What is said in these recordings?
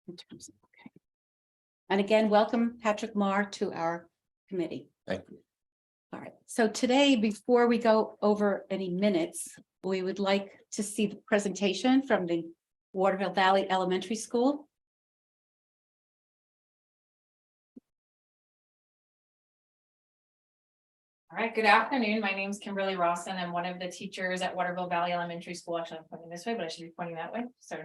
in terms of, okay. And again, welcome Patrick Marr to our committee. Thank you. All right, so today, before we go over any minutes, we would like to see the presentation from the Waterville Valley Elementary School. All right, good afternoon. My name is Kimberly Rawson. I'm one of the teachers at Waterville Valley Elementary School. Actually, I'm pointing this way, but I should be pointing that way. So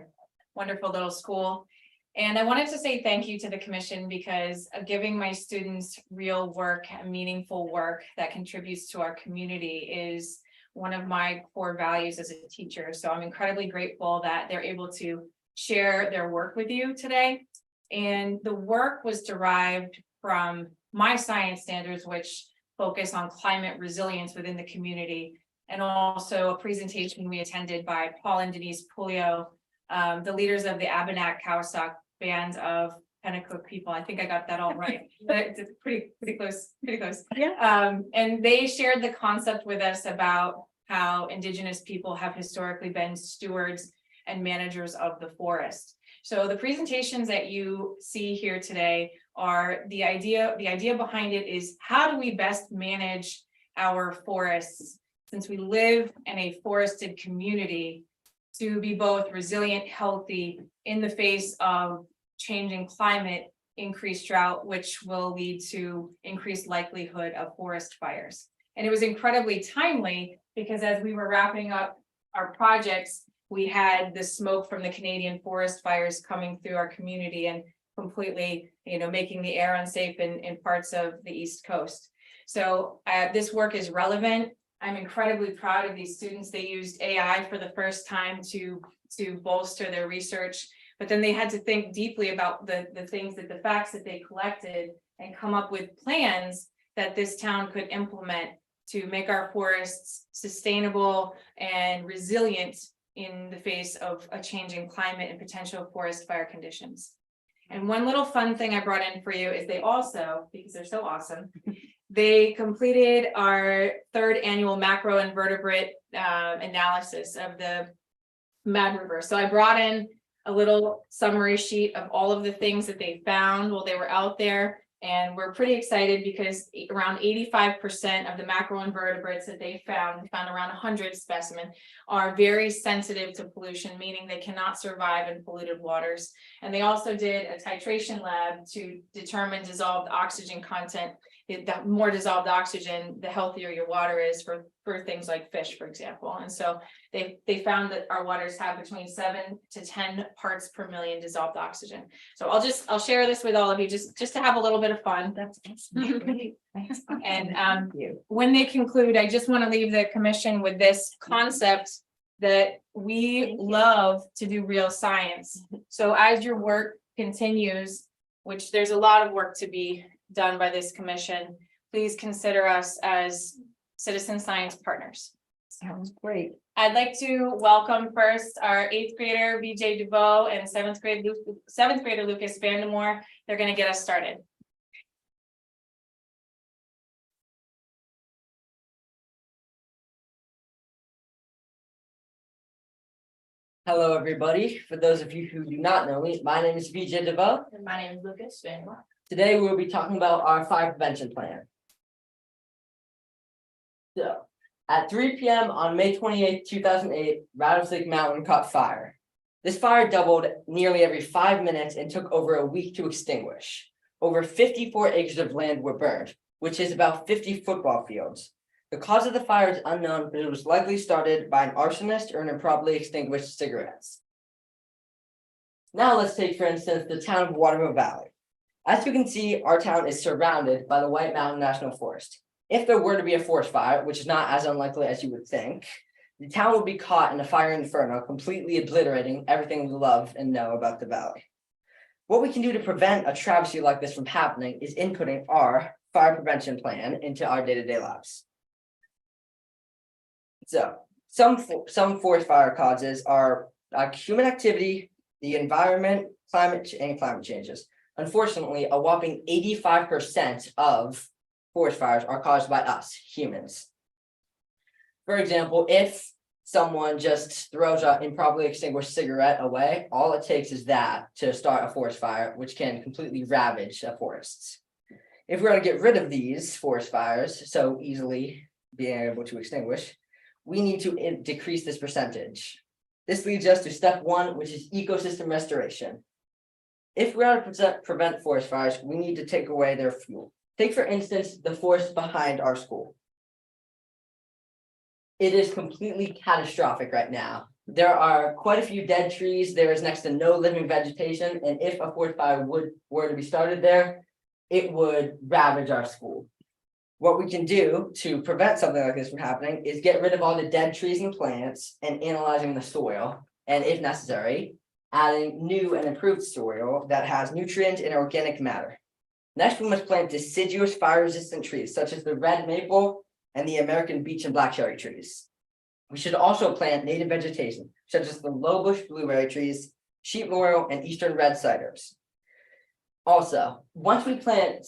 wonderful little school. And I wanted to say thank you to the commission because of giving my students real work and meaningful work that contributes to our community is one of my core values as a teacher. So I'm incredibly grateful that they're able to share their work with you today. And the work was derived from my science standards, which focus on climate resilience within the community, and also a presentation we attended by Paul and Denise Pulio, the leaders of the Abenaki-Cowsaw band of Pennacook people. I think I got that all right, but it's pretty close, Yeah. And they shared the concept with us about how Indigenous people have historically been stewards and managers of the forest. So the presentations that you see here today are the idea behind it is how do we best manage our forests, since we live in a forested community, to be both resilient, healthy in the face of changing climate, increased drought, which will lead to increased likelihood of forest fires. And it was incredibly timely because as we were wrapping up our projects, we had the smoke from the Canadian forest fires coming through our community and completely, making the air unsafe in parts of the East Coast. So this work is relevant. I'm incredibly proud of these students. They used AI for the first time to bolster their research, but then they had to think deeply about the facts that they collected and come up with plans that this town could implement to make our forests sustainable and resilient in the face of a changing climate and potential forest fire conditions. And one little fun thing I brought in for you is they also, because they're so awesome, they completed our 3rd annual macroinvertebrate analysis of the Mad River. So I brought in a little summary sheet of all of the things that they found while they were out there. And we're pretty excited because around 85% of the macroinvertebrates that they found around 100 specimens, are very sensitive to pollution, meaning they cannot survive in polluted waters. And they also did a titration lab to determine dissolved oxygen content. The more dissolved oxygen, the healthier your water is for things like fish, for example. And so they found that our waters have between 7 to 10 parts per million dissolved oxygen. So I'll share this with all of you just to have a little bit of fun. That's great. And when they conclude, I just want to leave the commission with this concept that we love to do real science. So as your work continues, which there's a lot of work to be done by this commission, please consider us as citizen science partners. Sounds great. I'd like to welcome first our 8th grader VJ DeVoe and 7th grader Lucas Vandemore. They're going to get us started. Hello, everybody. For those of you who do not know me, my name is VJ DeVoe. And my name is Lucas Vandemore. Today, we'll be talking about our fire prevention plan. So, at 3 p.m. on May 28, 2008, Rattlesnake Mountain caught fire. This fire doubled nearly every 5 minutes and took over a week to extinguish. Over 54 acres of land were burned, which is about 50 football fields. The cause of the fire is unknown, but it was likely started by an arsonist or an improperly extinguished cigarettes. Now let's take, for instance, the town of Waterville Valley. As you can see, our town is surrounded by the White Mountain National Forest. If there were to be a forest fire, which is not as unlikely as you would think, the town would be caught in a fire inferno, completely obliterating everything we love and know about the valley. What we can do to prevent a travesty like this from happening is inputting our fire prevention plan into our day-to-day lives. So, some forest fire causes are human activity, the environment, climate changes. Unfortunately, a whopping 85% of forest fires are caused by us, humans. For example, if someone just throws an improperly extinguished cigarette away, all it takes is that to start a forest fire, which can completely ravage forests. If we're going to get rid of these forest fires so easily being able to extinguish, we need to decrease this percentage. This leads us to step 1, which is ecosystem restoration. If we are to prevent forest fires, we need to take away their fuel. Take, for instance, the forest behind our school. It is completely catastrophic right now. There are quite a few dead trees. There is next to no living vegetation, and if a forest fire were to be started there, it would ravage our school. What we can do to prevent something like this from happening is get rid of all the dead trees and plants and analyzing the soil, and if necessary, adding new and improved soil that has nutrients and organic matter. Next, we must plant deciduous fire-resistant trees such as the red maple and the American beech and black cherry trees. We should also plant native vegetation such as the low bush blueberry trees, sheep laurel, and eastern red ciders. Also, once we plant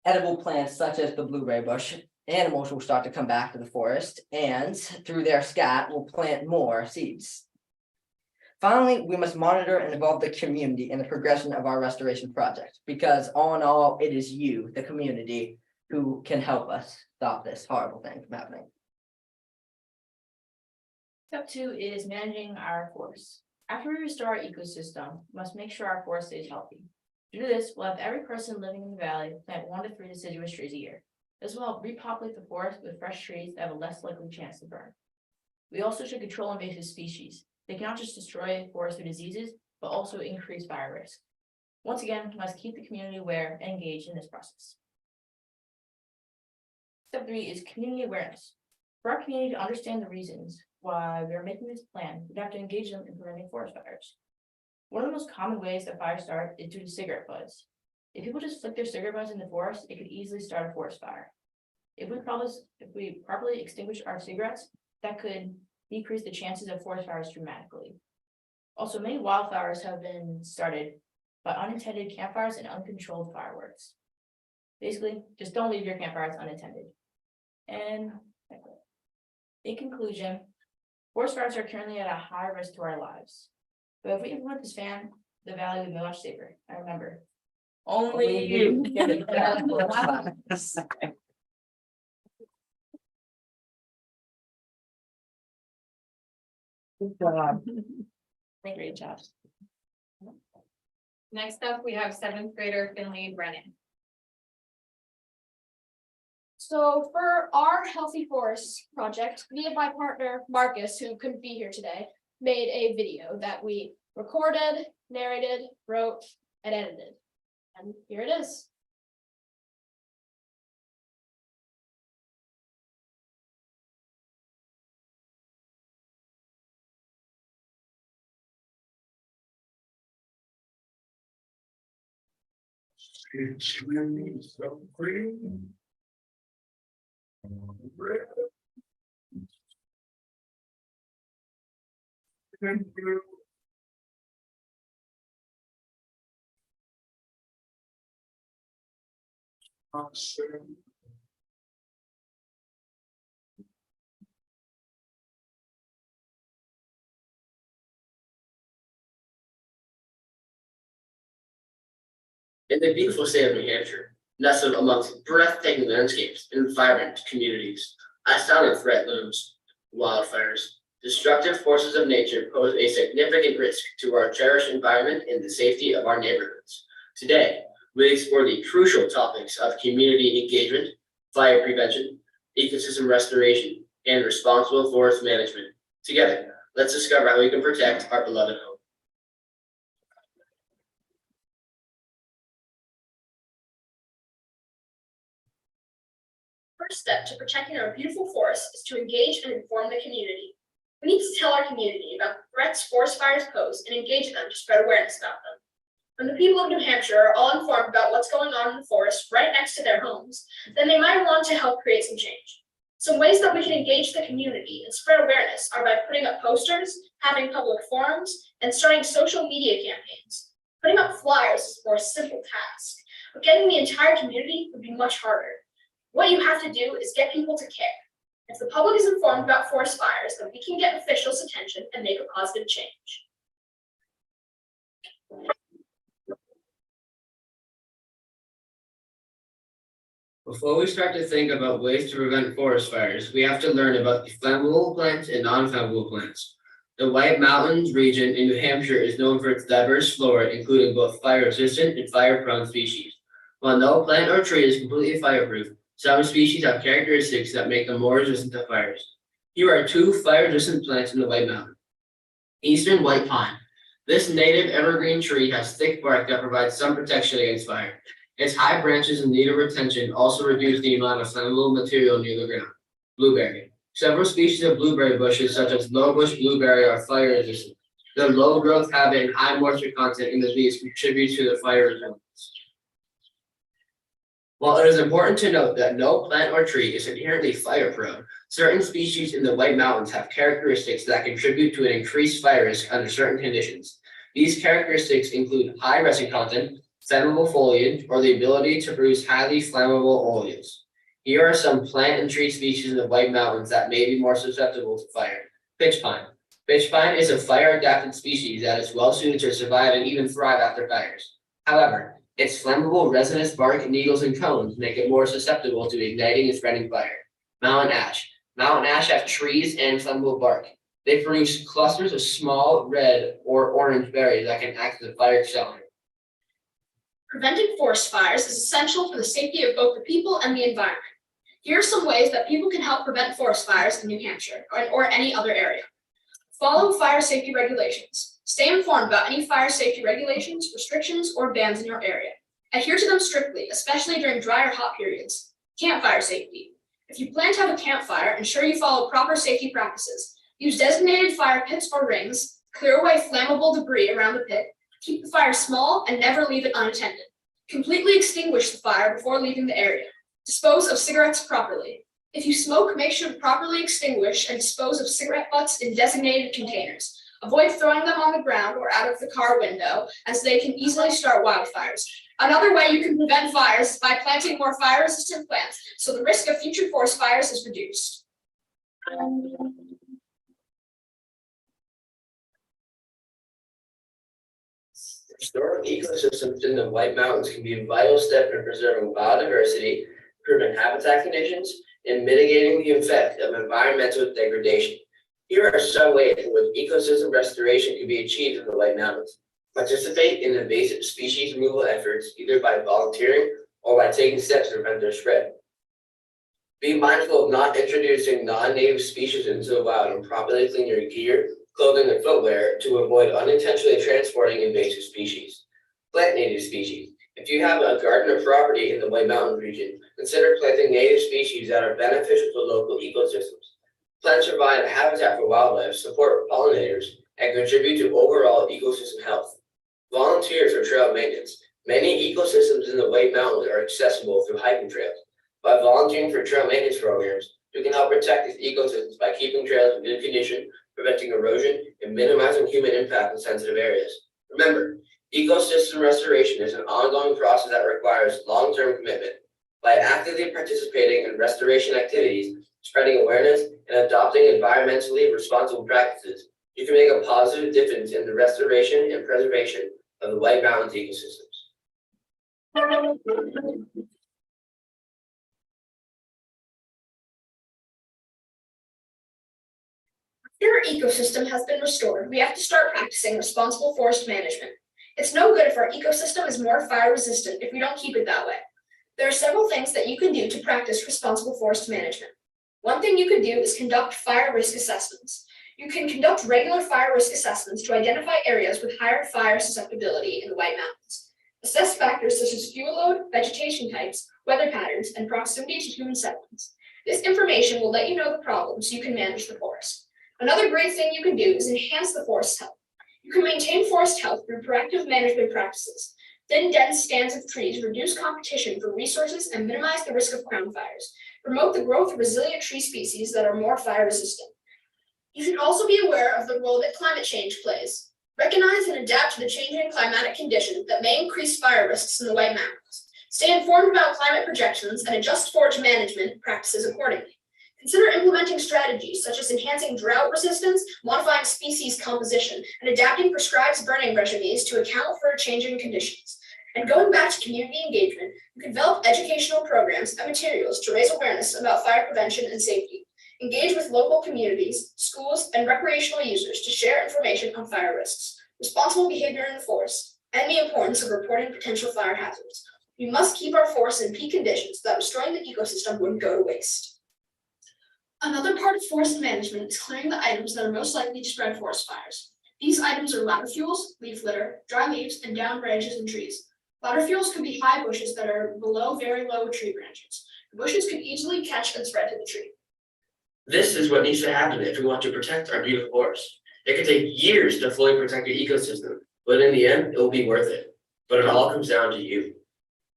edible plants such as the blueberry bush, animals will start to come back to the forest, and through their scat, will plant more seeds. Finally, we must monitor and involve the community in the progression of our restoration project, because all in all, it is you, the community, who can help us stop this horrible thing from happening. Step 2 is managing our forests. After we restore our ecosystem, we must make sure our forest stays healthy. To do this, we'll have every person living in the valley plant 1 to 3 deciduous trees a year. This will help repopulate the forest with fresh trees that have a less likely chance to burn. We also should control invasive species. They cannot just destroy forests through diseases, but also increase fire risk. Once again, we must keep the community aware and engaged in this process. Step 3 is community awareness. For our community to understand the reasons why we are making this plan, we'd have to engage them in preventing forest fires. One of the most common ways that fires start is due to cigarette butts. If people just flick their cigarette butts in the forest, it could easily start a forest fire. If we properly extinguish our cigarettes, that could decrease the chances of forest fires dramatically. Also, many wildfires have been started by unintended campfires and uncontrolled fireworks. Basically, just don't leave your campfires unattended. And in conclusion, forest fires are currently at a high risk to our lives. But if we implement this ban, the valley would be much safer. I remember, only you can prevent forest fires. Good job. Great job. Next up, we have 7th grader Finley Brennan. So for our Healthy Forests project, me and my partner Marcus, who couldn't be here today, made a video that we recorded, narrated, wrote, and edited. And here it is. It's really so pretty. Red. Thank you. Awesome. In the beautiful state of New Hampshire, nestled amongst breathtaking landscapes and vibrant communities, a silent threat looms. Wildfires, destructive forces of nature, pose a significant risk to our cherished environment and the safety of our neighborhoods. Today, we explore the crucial topics of community engagement, fire prevention, ecosystem restoration, and responsible forest management. Together, let's discover how we can protect our beloved home. First step to protecting our beautiful forests is to engage and inform the community. We need to tell our community about the threats forest fires pose and engage them to spread awareness about them. When the people of New Hampshire are all informed about what's going on in the forest right next to their homes, then they might want to help create some change. Some ways that we can engage the community and spread awareness are by putting up posters, having public forums, and starting social media campaigns. Putting up flyers is a more simple task, but getting the entire community would be much harder. What you have to do is get people to care. If the public is informed about forest fires, then we can get officials' attention and make a positive change. Before we start to think about ways to prevent forest fires, we have to learn about the flammable plants and non-flammable plants. The White Mountains region in New Hampshire is known for its diverse flora, including both fire-resistant and fire-prone species. While no plant or tree is completely fireproof, some species have characteristics that make them more resistant to fires. Here are two fire-resistant plants in the White Mountain. Eastern white pine. This native evergreen tree has thick bark that provides some protection against fire. Its high branches and need of retention also reduce the amount of flammable material near the ground. Blueberry. Several species of blueberry bushes, such as low bush blueberry, are fire resistant. Their low growth habit and high moisture content in the leaves contribute to the fire resistance. While it is important to note that no plant or tree is inherently fire prone, certain species in the White Mountains have characteristics that contribute to an increased fire risk under certain conditions. These characteristics include high resin content, flammable foliage, or the ability to produce highly flammable oils. Here are some plant and tree species in the White Mountains that may be more susceptible to fire. Pitch pine. Pitch pine is a fire-adapted species that is well suited to survive and even thrive after fires. However, its flammable resinous bark, needles, and cones make it more susceptible to igniting and spreading fire. Mountain ash. Mountain ash have trees and flammable bark. They produce clusters of small red or orange berries that can act as a fire accelerant. Preventing forest fires is essential for the safety of both the people and the environment. Here are some ways that people can help prevent forest fires in New Hampshire or any other area. Follow fire safety regulations. Stay informed about any fire safety regulations, restrictions, or bans in your area. Adhere to them strictly, especially during dry or hot periods. Campfire safety. If you plan to have a campfire, ensure you follow proper safety practices. Use designated fire pits or rings. Clear away flammable debris around the pit. Keep the fire small and never leave it unattended. Completely extinguish the fire before leaving the area. Dispose of cigarettes properly. If you smoke, make sure to properly extinguish and dispose of cigarette butts in designated containers. Avoid throwing them on the ground or out of the car window, as they can easily start wildfires. Another way you can prevent fires is by planting more fire-resistant plants, so the risk of future forest fires is reduced. Restoring ecosystems in the White Mountains can be a vital step in preserving biodiversity, improving habitat conditions, and mitigating the effect of environmental degradation. Here are some ways in which ecosystem restoration can be achieved in the White Mountains. Participate in invasive species removal efforts either by volunteering or by taking steps to prevent their spread. Be mindful of not introducing non-native species into the wild and properly clean your gear, clothing, and footwear to avoid unintentionally transporting invasive species. Plant native species. If you have a garden or property in the White Mountains region, consider planting native species that are beneficial to local ecosystems. Plants provide a habitat for wildlife, support pollinators, and contribute to overall ecosystem health. Volunteer for trail maintenance. Many ecosystems in the White Mountains are accessible through hiking trails. By volunteering for trail maintenance programs, you can help protect these ecosystems by keeping trails in good condition, preventing erosion, and minimizing human impact in sensitive areas. Remember, ecosystem restoration is an ongoing process that requires long-term commitment. By actively participating in restoration activities, spreading awareness, and adopting environmentally responsible practices, you can make a positive difference in the restoration and preservation of the White Mountains ecosystems. After our ecosystem has been restored, we have to start practicing responsible forest management. It's no good if our ecosystem is more fire resistant if we don't keep it that way. There are several things that you can do to practice responsible forest management. One thing you can do is conduct fire risk assessments. You can conduct regular fire risk assessments to identify areas with higher fire susceptibility in the White Mountains. Assess factors such as fuel load, vegetation types, weather patterns, and proximity to human settlements. This information will let you know the problems so you can manage the forest. Another great thing you can do is enhance the forest health. You can maintain forest health through proactive management practices. Thin, dense stands of trees reduce competition for resources and minimize the risk of crown fires. Promote the growth of resilient tree species that are more fire resistant. You should also be aware of the role that climate change plays. Recognize and adapt to the changing climatic conditions that may increase fire risks in the White Mountains. Stay informed about climate projections and adjust forest management practices accordingly. Consider implementing strategies such as enhancing drought resistance, modifying species composition, and adapting prescribed burning regimens to account for changing conditions. And going back to community engagement, you can develop educational programs and materials to raise awareness about fire prevention and safety. Engage with local communities, schools, and recreational users to share information on fire risks, responsible behavior in the forest, and the importance of reporting potential fire hazards. We must keep our forests in peak conditions so that destroying the ecosystem wouldn't go to waste. Another part of forest management is clearing the items that are most likely to spread forest fires. These items are ladder fuels, leaf litter, dry leaves, and downed branches and trees. Ladder fuels could be high bushes that are below very low tree branches. The bushes could easily catch and spread to the tree. This is what needs to happen if we want to protect our beautiful forests. It could take years to fully protect the ecosystem, but in the end, it will be worth it. But it all comes down to you.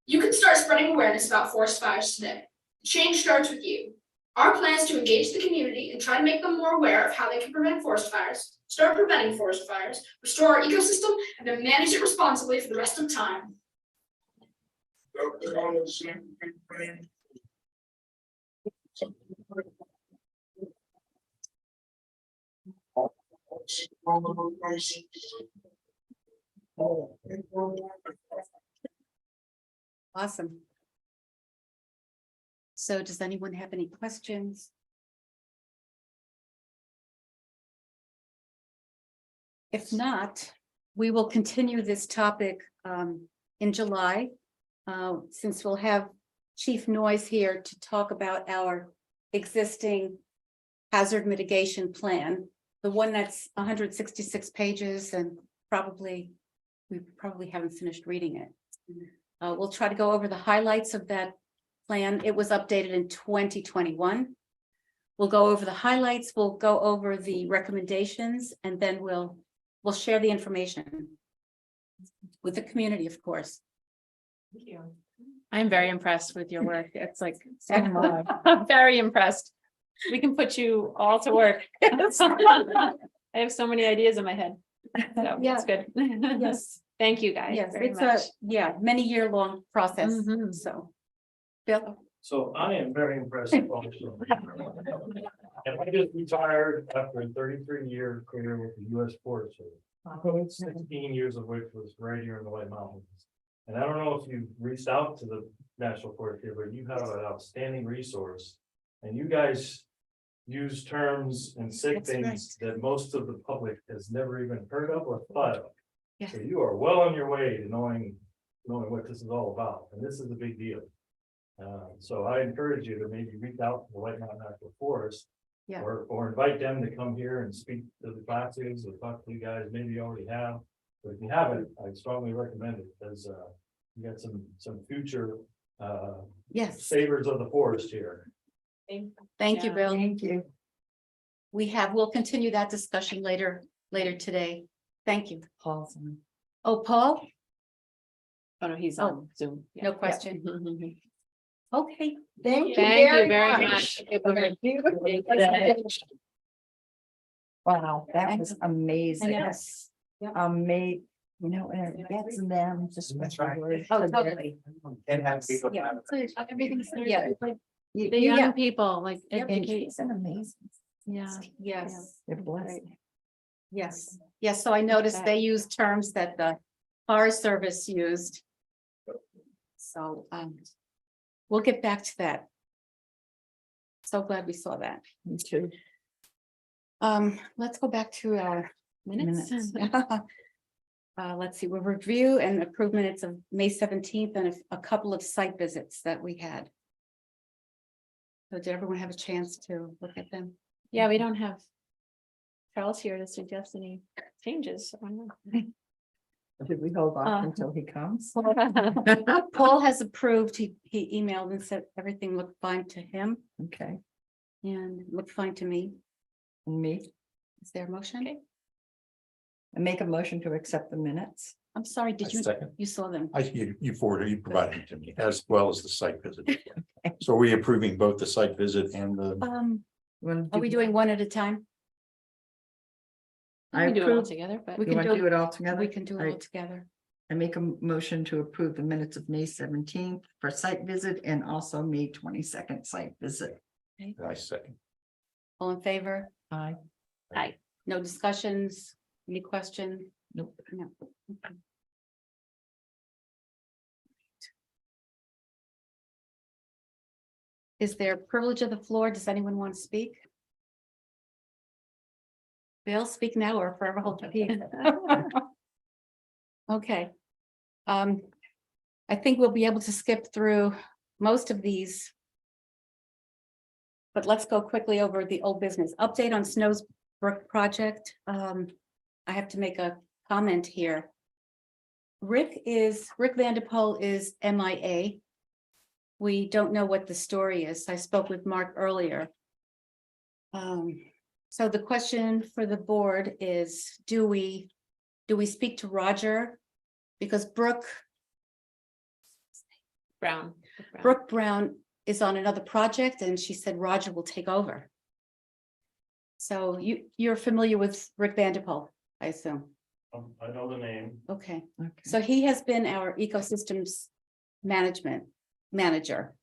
You can start spreading awareness about forest fires today. Change starts with you. Our plan is to engage the community and try to make them more aware of how they can prevent forest fires, start preventing forest fires, restore our ecosystem, and then manage it responsibly for the rest of time. Dr. Allison, please. Awesome. So does anyone have any questions? If not, we will continue this topic in July. Since we'll have Chief Noyes here to talk about our existing hazard mitigation plan, the one that's 166 pages and we probably haven't finished reading it. We'll try to go over the highlights of that plan. It was updated in 2021. We'll go over the highlights, we'll go over the recommendations, and then we'll share the information with the community, of course. Thank you. I'm very impressed with your work. It's like, I'm very impressed. We can put you all to work. I have so many ideas in my head. So Yeah. it's good. Yes, Thank you guys yes, very it's much. many-year-long process, Mhm. so. Bill? So I am very impressed also. And I just retired after a 33-year career with the U.S. Forest Service. 16 years of which was right here in the White Mountains. And I don't know if you've reached out to the National Forest here, but you have an outstanding resource. And you guys use terms and say That's things that most of the public has never even heard of or thought of. Yeah. So you are well on your way to knowing what this is all about, and this is a big deal. So I encourage you to maybe reach out to the White Mountain National Forest. Yeah. Or invite them to come here and speak to the classes or talk to you guys, maybe you already have. But if you haven't, I strongly recommend it, because you got some future Yes, savers of the forest here. thank you, Yeah. Bill. Thank you. We'll continue that discussion later today. Thank you. Paul's on. Oh, Paul? Oh, no, he's Oh, on Zoom. No question. Okay, Thank you very much. Wow, that was amazing. yes. Amazing, you know, and it gets them just. That's right. Oh, totally. And have people. Yeah, so everything's, yeah, You- The you- young people, like, And educate, he's an amazing. yeah. yes, They're blessed. yes, yes. So I noticed they used terms that the Forest Service used. So, we'll get back to that. So glad we saw that. Me too. Let's go back to our minutes. Minutes. Let's see, we'll review and approve minutes of May 17th and a couple of site visits that we had. So did everyone have a chance to look at them? Yeah, we don't have Charles here to suggest any changes. I don't know. Should we hold off until he comes? Paul has approved, he emailed and said everything looked fine to him Okay, and looked fine to me. and me, Is there a motion? Okay. I make a motion to accept the minutes. I'm sorry, did you, Second, you saw them? you forwarded, you provided it to me, as well as the site visit. So are we approving both the site visit and the, You wanna Are we do- doing one at a time? I We can do it all approve, together, but We you can want to do do it all together? We can do it all Alright. together. I make a motion to approve the minutes of May 17th for site visit and also May 22nd site visit. I second. All in favor? Aye. No discussions? Any question? Nope. No. Okay. Is there privilege of the floor? Does anyone want to speak? Bill, speak now or forever hold your peace. Okay. I think we'll be able to skip through most of these. But let's go quickly over the old business. Update on Snow's Brook project. I have to make a comment here. Rick Vanderpool is MIA. We don't know what the story is. I spoke with Mark earlier. So the question for the board is, do we speak to Roger? Because Brooke Brown. Brown is on another project and she said Roger will take over. So you're familiar with Rick Vanderpool, I assume. I know the name. Okay, Okay. so he has been our ecosystems management manager.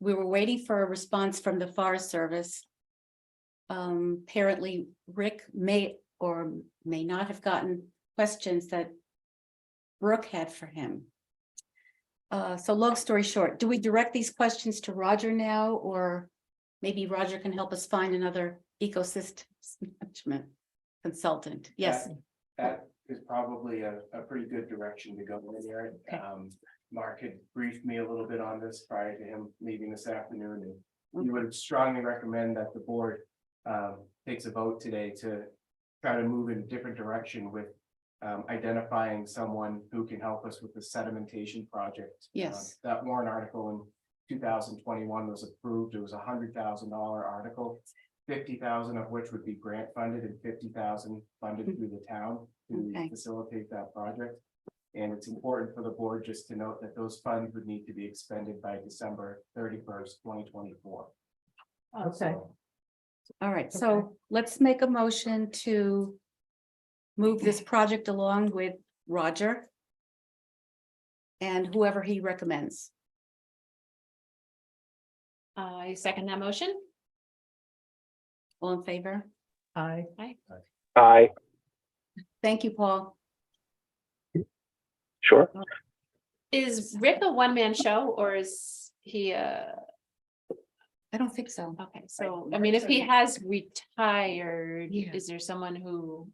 We were waiting for a response from the Forest Service. Apparently Rick may or may not have gotten questions that Brooke had for him. So long story short, do we direct these questions to Roger now, or maybe Roger can help us find another ecosystems management consultant? Yes, That is probably a pretty good direction to go in there. Okay. Mark had briefed me a little bit on this prior to him leaving this afternoon, and we would strongly recommend that the board takes a vote today to try to move in a different direction with identifying someone who can help us with the sedimentation project. Yes. That warrant article in 2021 was approved. It was $100,000 article, 50,000 of which would be grant funded and 50,000 funded through the town to Okay. facilitate that project. And it's important for the board just to note that those funds would need to be expended by December 31st, 2024. Okay. all right, so let's make a motion to move this project along with Roger and whoever he recommends. I second that motion. All in favor? Aye. Aye, Thank you, Paul. sure. Is Rick a one-man show or is he I don't think so. okay, so, I mean, if he has retired, Yeah. is there someone who,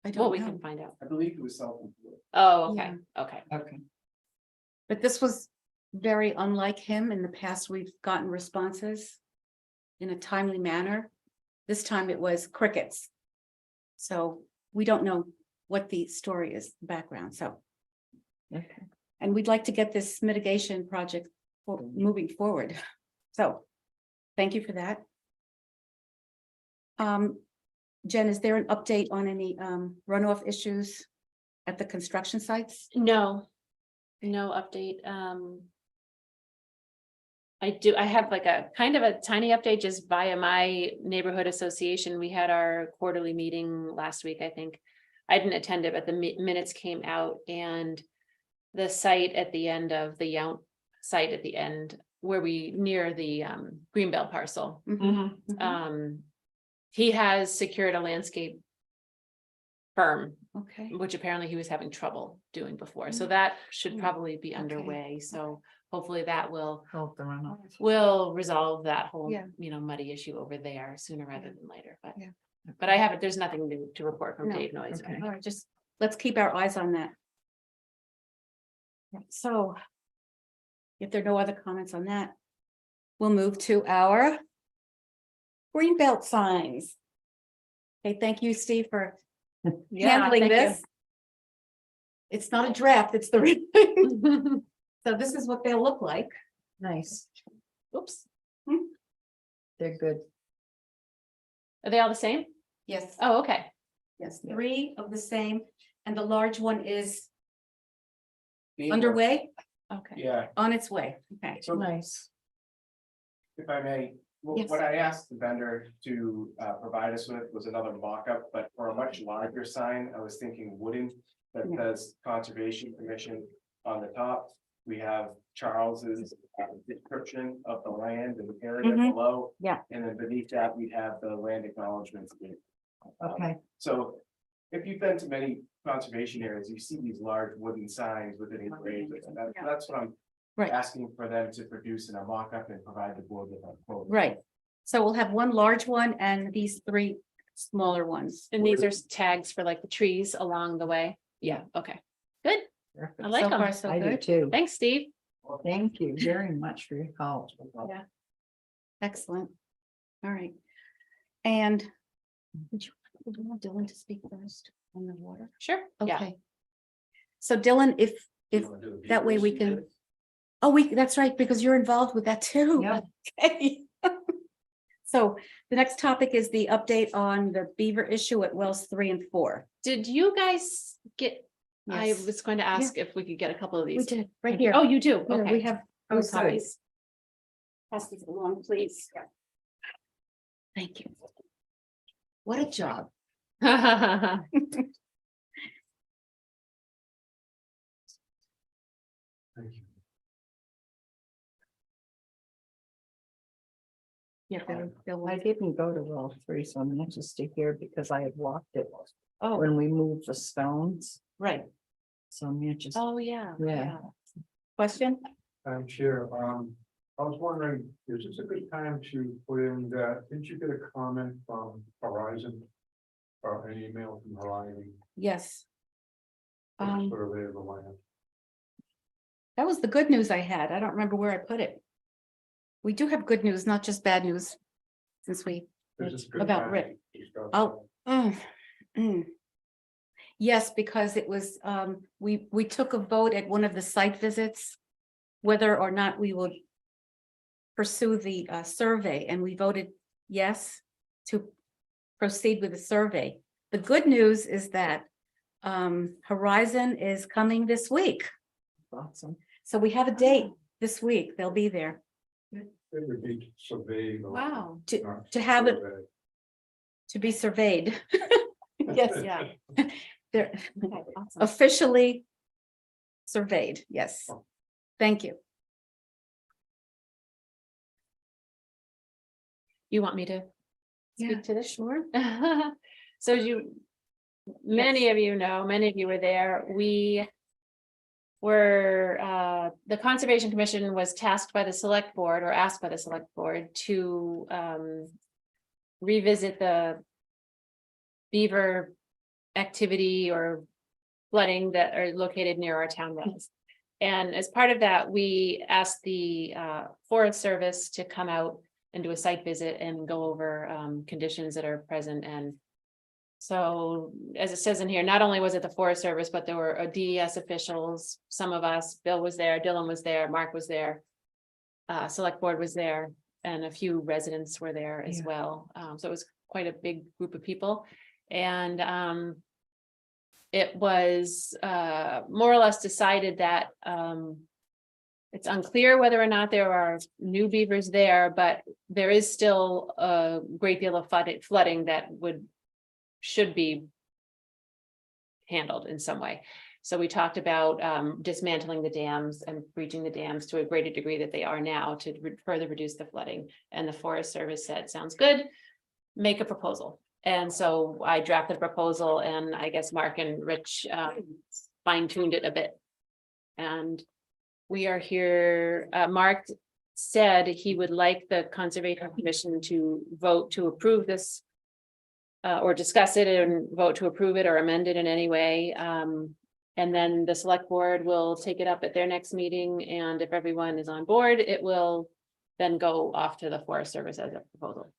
I well, don't we know. can find out. I believe it was self-employed. Oh, okay, okay. Okay. But this was very unlike him. In the past, we've gotten responses in a timely manner. This time it was crickets. So we don't know what the story is, background, so. Okay. And we'd like to get this mitigation project moving forward. So, thank you for that. Jen, is there an update on any runoff issues at the construction sites? No update. I have like a kind of a tiny update just via my neighborhood association. We had our quarterly meeting last week, I think. I didn't attend it, but the minutes came out and the site at the end of the Yount site at the end where we near the Greenbelt parcel. He has secured a landscape firm, Okay, which apparently he was having trouble doing before. So that should probably be Okay. underway. So hopefully that will Help the runoff. resolve that whole, Yeah. muddy issue over there sooner rather than later, but. Yeah. But I haven't, there's nothing new to report from No, Dave Noyes. okay. all right, just let's keep our eyes on that. Yeah, so if there are no other comments on that, we'll move to our Greenbelt signs. Okay, thank you, Steve, for handling thank you. this. It's not a draft, it's the real thing. So this is what they'll look like. Nice. Oops, They're good. are they all the same? Yes, Oh, okay. yes, 3 of the same, and the large one is Being- underway, Okay. Yeah, on its way. Okay, so Nice. if I may, Yes. what I asked the vendor to provide us with was another mock-up, but for a much larger sign, I was thinking wooden. That Yeah. says Conservation Commission on the top. We have Charles's description of the land and the area Mhm. below. Yeah. And then beneath that, we have the land acknowledgements. Okay, So if you've been to many conservation areas, you see these large wooden signs within the grade. That's what I'm Right. asking for them to produce in a mock-up and provide the board with a quote. Right. So we'll have one large one and these three smaller ones. And these are tags for like the trees along the way. Yeah, okay, good. I like So far, them. so I do good. too. Thanks, Steve. Thank you very much for your help. Excellent. All right. And would you want Dylan to speak first on the water? Sure. Yeah. Okay. So Dylan, if that way we can, oh, that's right, because you're involved with that too. Yep. Okay. So the next topic is the update on the beaver issue at wells 3 and 4. Did you guys get, I Yes. was going to ask if we could get a couple of We these. did, right Okay. here. Oh, you do? Yeah, Okay. we have Oh, both sorry. copies. Pass these along, please. Thank you. What a job. Thank you. Yeah, Bill, I didn't go to well 3, so I'm anxious to hear because I had walked it oh, when we moved the stones. right. So I'm anxious. Oh, yeah. Yeah. Question? I'm Chair, I was wondering, is this a good time to put in that, didn't you get a comment from Horizon? Or an email from Horizon? Yes. for the Um, survey of the land? that was the good news I had. I don't remember where I put it. We do have good news, not just bad news. Since we, Is this a good about time Rick. to discuss Oh, yes, because it was, we took a vote at one of the site visits. Whether or not we would pursue the survey, and we voted yes to proceed with the survey. The good news is that Horizon is coming this week. Awesome. So we have a date this week. They'll be there It would be to survey. the land, Wow. not to have it survey. to be surveyed. Yes, Yeah. they're Okay, awesome. officially surveyed. Yes. Thank you. You want me to Yeah. speak to this? Sure. So many of you know, many of you were there. We were, the Conservation Commission was tasked by the Select Board or asked by the Select Board to revisit the beaver activity or flooding that are located near our town wells. And as part of that, we asked the Forest Service to come out and do a site visit and go over conditions that are present. And so, as it says in here, not only was it the Forest Service, but there were DES officials, some of us, Bill was there, Dylan was there, Mark was there. Select Board was there, and a few residents were there as Yeah. well. So it was quite a big group of people. And it was more or less decided that it's unclear whether or not there are new beavers there, but there is still a great deal of flooding that should be handled in some way. So we talked about dismantling the dams and breaching the dams to a greater degree that they are now to further reduce the flooding. And the Forest Service said, sounds good, make a proposal. And so I drafted a proposal, and I guess Mark and Rich fine tuned it a bit. And we are here, Mark said he would like the Conservation Commission to vote to approve this. Or discuss it and vote to approve it or amend it in any way. And then the Select Board will take it up at their next meeting, and if everyone is on board, it will then go off to the Forest Service as a proposal.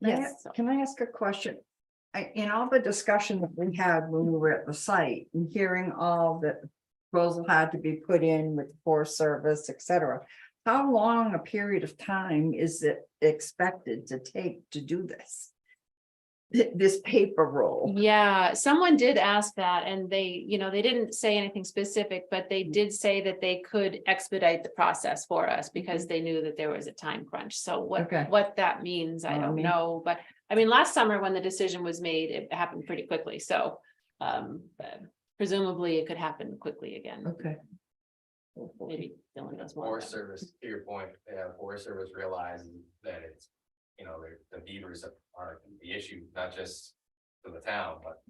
Yes. Can I ask a question? In all the discussion that we had when we were at the site and hearing all that proposal had to be put in with the Forest Service, et cetera. How long a period of time is it expected to take to do this? This paper roll? Yeah, someone did ask that, and they didn't say anything specific, but they did say that they could expedite the process for us because they knew that there was a time crunch. So Okay. what that means, I don't know, but I mean, last summer when the decision was made, it happened pretty quickly, so presumably it could happen quickly again. Okay. Maybe Dylan does more. Forest Service, to your point, Forest Service realizes that it's, you know, the beavers are the issue, not just for the town, but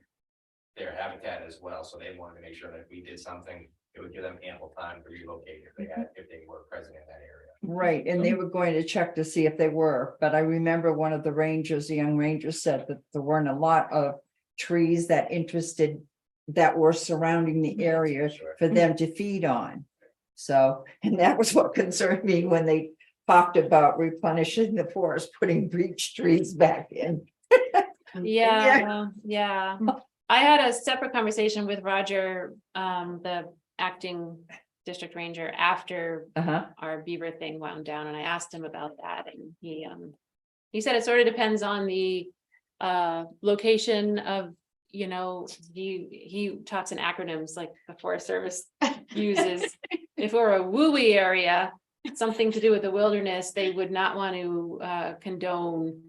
their habitat as well, so they wanted to make sure that if we did something, it would give them ample time to relocate if they were present in that area. Right, and they were going to check to see if they were, but I remember one of the rangers, the young ranger said that there weren't a lot of trees that were surrounding the area Sure. for them to feed on. So, and that was what concerned me when they talked about replenishing the forest, putting breach trees back in. Yeah. I had a separate conversation with Roger, the acting district ranger, after Uh-huh, our beaver thing wound down, and I asked him about that, and he said it sort of depends on the location of, you know, he talks in acronyms like the Forest Service uses. If we're a WUI area, something to do with the wilderness, they would not want to condone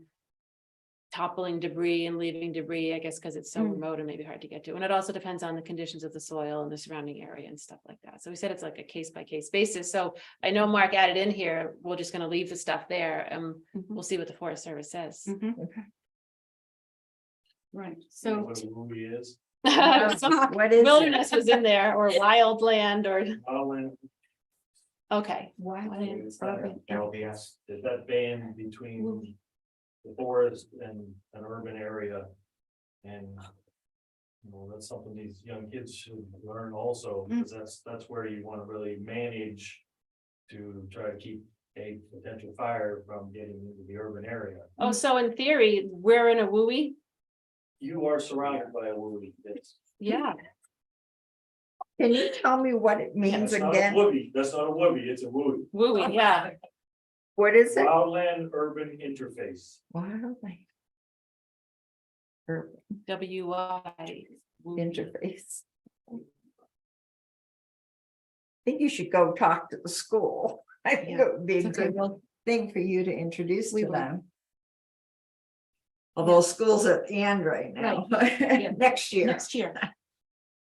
toppling debris and leaving debris, I guess, because it's so remote and maybe hard to get to. And it also depends on the conditions of the soil and the surrounding area and stuff like that. So we said it's like a case by case basis. So I know Mark added in here, we're just gonna leave the stuff there and we'll see what the Forest Service says. Right, So so, what a movie is, Some what is it? wilderness was in there, or wild land, or, Wildland, okay. is that band between the forest and an urban area. And you know, that's something these young kids should learn also, because that's where you want to really manage to try to keep a potential fire from getting into the urban area. Oh, so in theory, we're in a WUI? You are surrounded by a woody. Yeah. Can you tell me what it means That's not a again? woody, that's not a woody, it's a woody. WUI, yeah. What is it? Wildland urban interface. Wildlife. Urban WI. interface. I think you should go talk to the school. I think it would be a okay, good well, thing for you to introduce We to will. them. Although school's at the end right now, Yeah. next year. next year.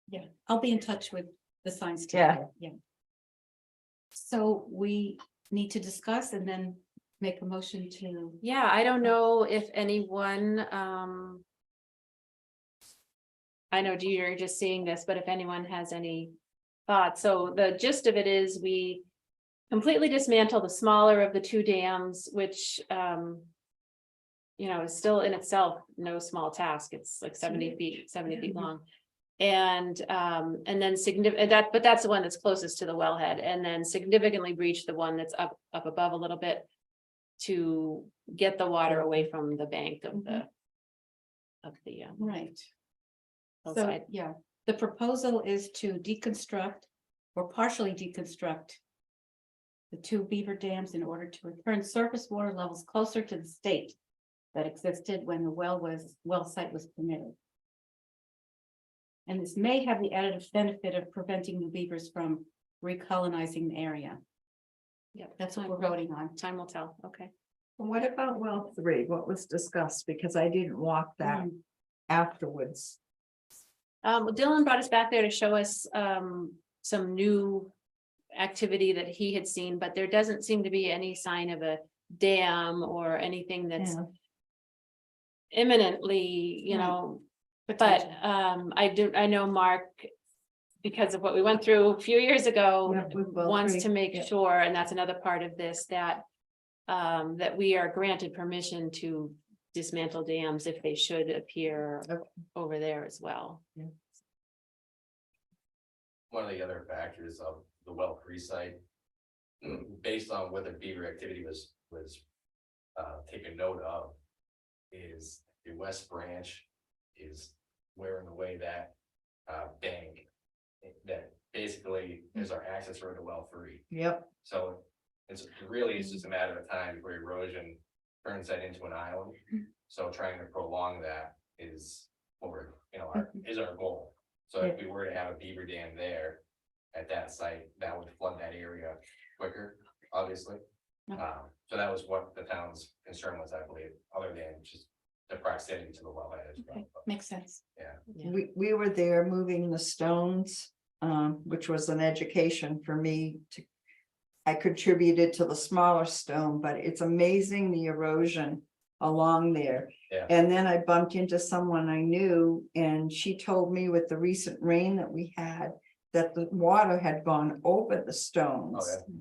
Yeah, I'll be in touch with the science team. Yeah. Yeah. So we need to discuss and then make a motion to. Yeah, I don't know if anyone, I know you're just seeing this, but if anyone has any thoughts. So the gist of it is we completely dismantle the smaller of the two dams, which, you know, is still in itself no small task. It's like 70 feet long. And then but that's the one that's closest to the wellhead, and then significantly breach the one that's up above a little bit to get the water away from the bank of the Right. So, hillside. yeah, the proposal is to deconstruct or partially deconstruct the two beaver dams in order to return surface water levels closer to the state that existed when the well site was permitted. And this may have the additive benefit of preventing the beavers from recolonizing the area. Yeah, That's what we're voting on. time will tell. Okay. What about well 3? What was discussed? Because I didn't walk that afterwards. Dylan brought us back there to show us some new activity that he had seen, but there doesn't seem to be any sign of a dam or anything that's Yeah. imminently, you know. But I know Mark, because of what we went through a few years ago, Yeah, with well wants 3, to make yeah. sure, and that's another part of this, that that we are granted permission to dismantle dams if they should appear Okay. over there as well. One of the other factors of the well free site, based on what the beaver activity was taken note of, is the west branch is wearing away that bank that basically is our access road to well free. Yep. So it's just a matter of time before erosion turns that into an island. So trying to prolong that is what is our goal. So if we were to have a beaver dam there at that site, that would flood that area quicker, obviously. So that was what the town's concern was, I believe, other than just the proximity to the wellhead as well. Okay, makes sense. We were there moving the stones which was an education for me to. I contributed to the smaller stone, but it's amazing the erosion along there. Yeah. And then I bumped into someone I knew, and she told me with the recent rain that we had, that the water had gone over the stones. Oh,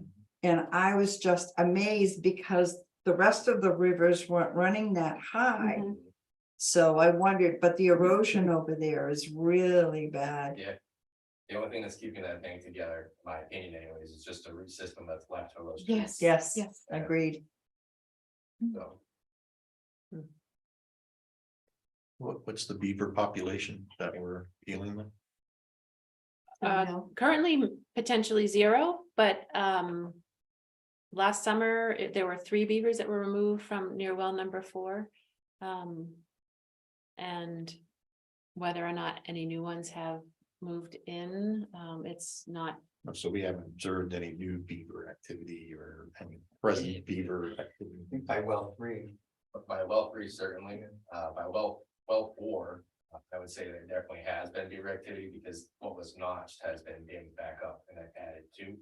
And I was just amazed because the rest of the rivers weren't running that high. Mhm. So I wondered, but the erosion over there is really bad. Yeah. The only thing that's keeping that thing together, my opinion anyways, is just a root system that's left of those. trees. Yes, Yes. agreed. So, What's the beaver population that we're dealing with? Currently potentially 0, but last summer, there were 3 beavers that were removed from near well number 4. And whether or not any new ones have moved in, it's not. So we haven't observed any new beaver activity or any present beaver activity. By well 3. but by well 3 certainly, by well 4, I would say there definitely has been beaver activity because what was notched has been dammed back up and I've added to.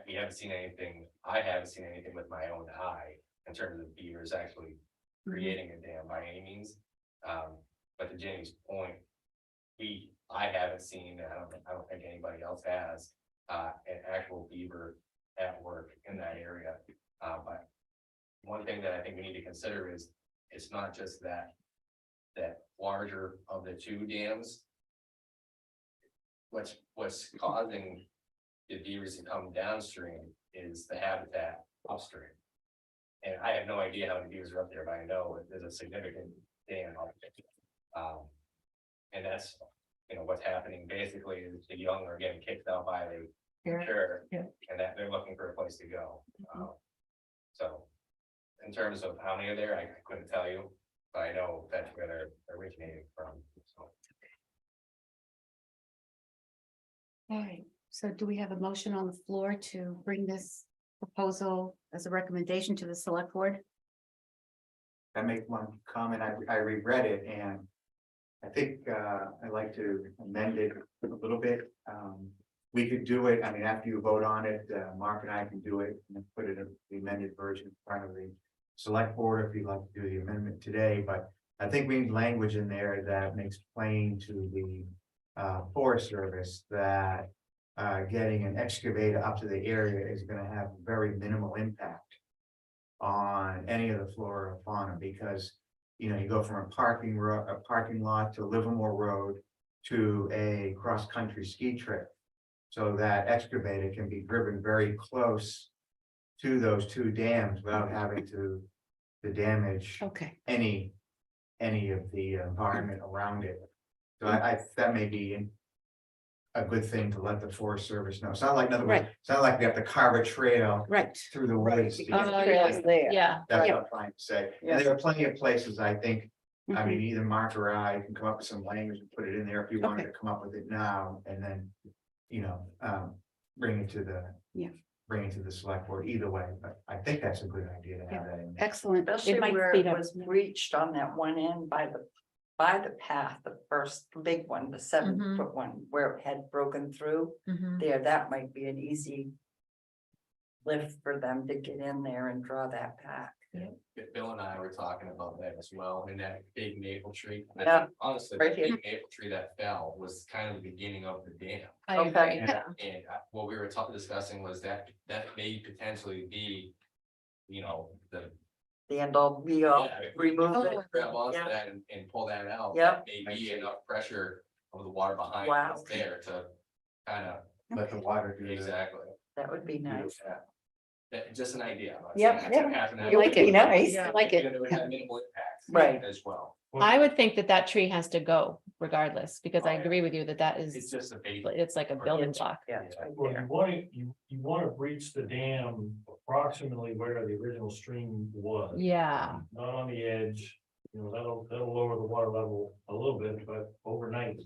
We haven't seen anything, I haven't seen anything with my own eye in terms of beavers actually creating a dam by any means. But to Jamie's point, I haven't seen, I don't think anybody else has, an actual beaver at work in that area. But one thing that I think we need to consider is, it's not just that larger of the 2 dams. What's causing the beavers to come downstream is the habitat upstream. And I have no idea how many beavers are up there, but I know there's a significant dam up there. And that's, what's happening basically is the young are getting kicked out by the mature, Yeah. and that they're looking for a place to go. So in terms of how many are there, I couldn't tell you, but I know that's where they're originating from. So All right, so do we have a motion on the floor to bring this proposal as a recommendation to the select board? I make one comment, I reread it and I think I'd like to amend it a little bit. We could do it, I mean, after you vote on it, Mark and I can do it and put it in the amended version in front of the select board if you'd like to do the amendment today, but I think we need language in there that makes plain to the Forest Service that getting an excavator up to the area is gonna have very minimal impact on any of the flora or fauna, because you go from a parking lot to Livermore Road to a cross-country ski trip. So that excavator can be driven very close to those 2 dams without having to damage Okay. any of the environment around it. So I that may be a good thing to let the Forest Service know. It's not like, in other words, Right. it's not like we have to carve a trail Right. through the woods. to get The trail's there. Yeah, That's what I'm trying to say. Yeah. And there are plenty of places, I think, I Mhm. mean, either Mark or I can come up with some language and put it in there if you wanted Okay. to come up with it now and then, bring it to the. Yeah. Bring it to the select board either way, but I think that's a good idea to have that in there. Excellent. Especially It might where speed it up. was breached on that one end by the path, the first big one, the 7-foot one, where it had broken through. There, that might be an easy lift for them to get in there and draw that back. Bill and I were talking about that as well, and that big maple tree. I Yeah, think, honestly, right the here. big maple tree that fell was kind of the beginning of the dam. I Okay. agree. And what we were discussing was that may potentially be, the. The end all be all, Yeah, if we remove it. Grab onto Yeah. that and pull that out. Yep. that May be enough pressure of the water behind Wow. us there to kind of. Let the water do that. Exactly. That would be nice. Yeah. Just an idea. I'm not Yep, saying yeah. it's happening. It would be nice. I like it. It would have minimal impact. Right. As well. I would think that tree has to go regardless, because I Oh, yeah. agree with you that It's is, just a bait. it's like a building block. Yeah, it's right Well, there. you want to breach the dam approximately where the original stream was. Yeah, Not on the edge, that'll lower the water level a little bit, but overnight.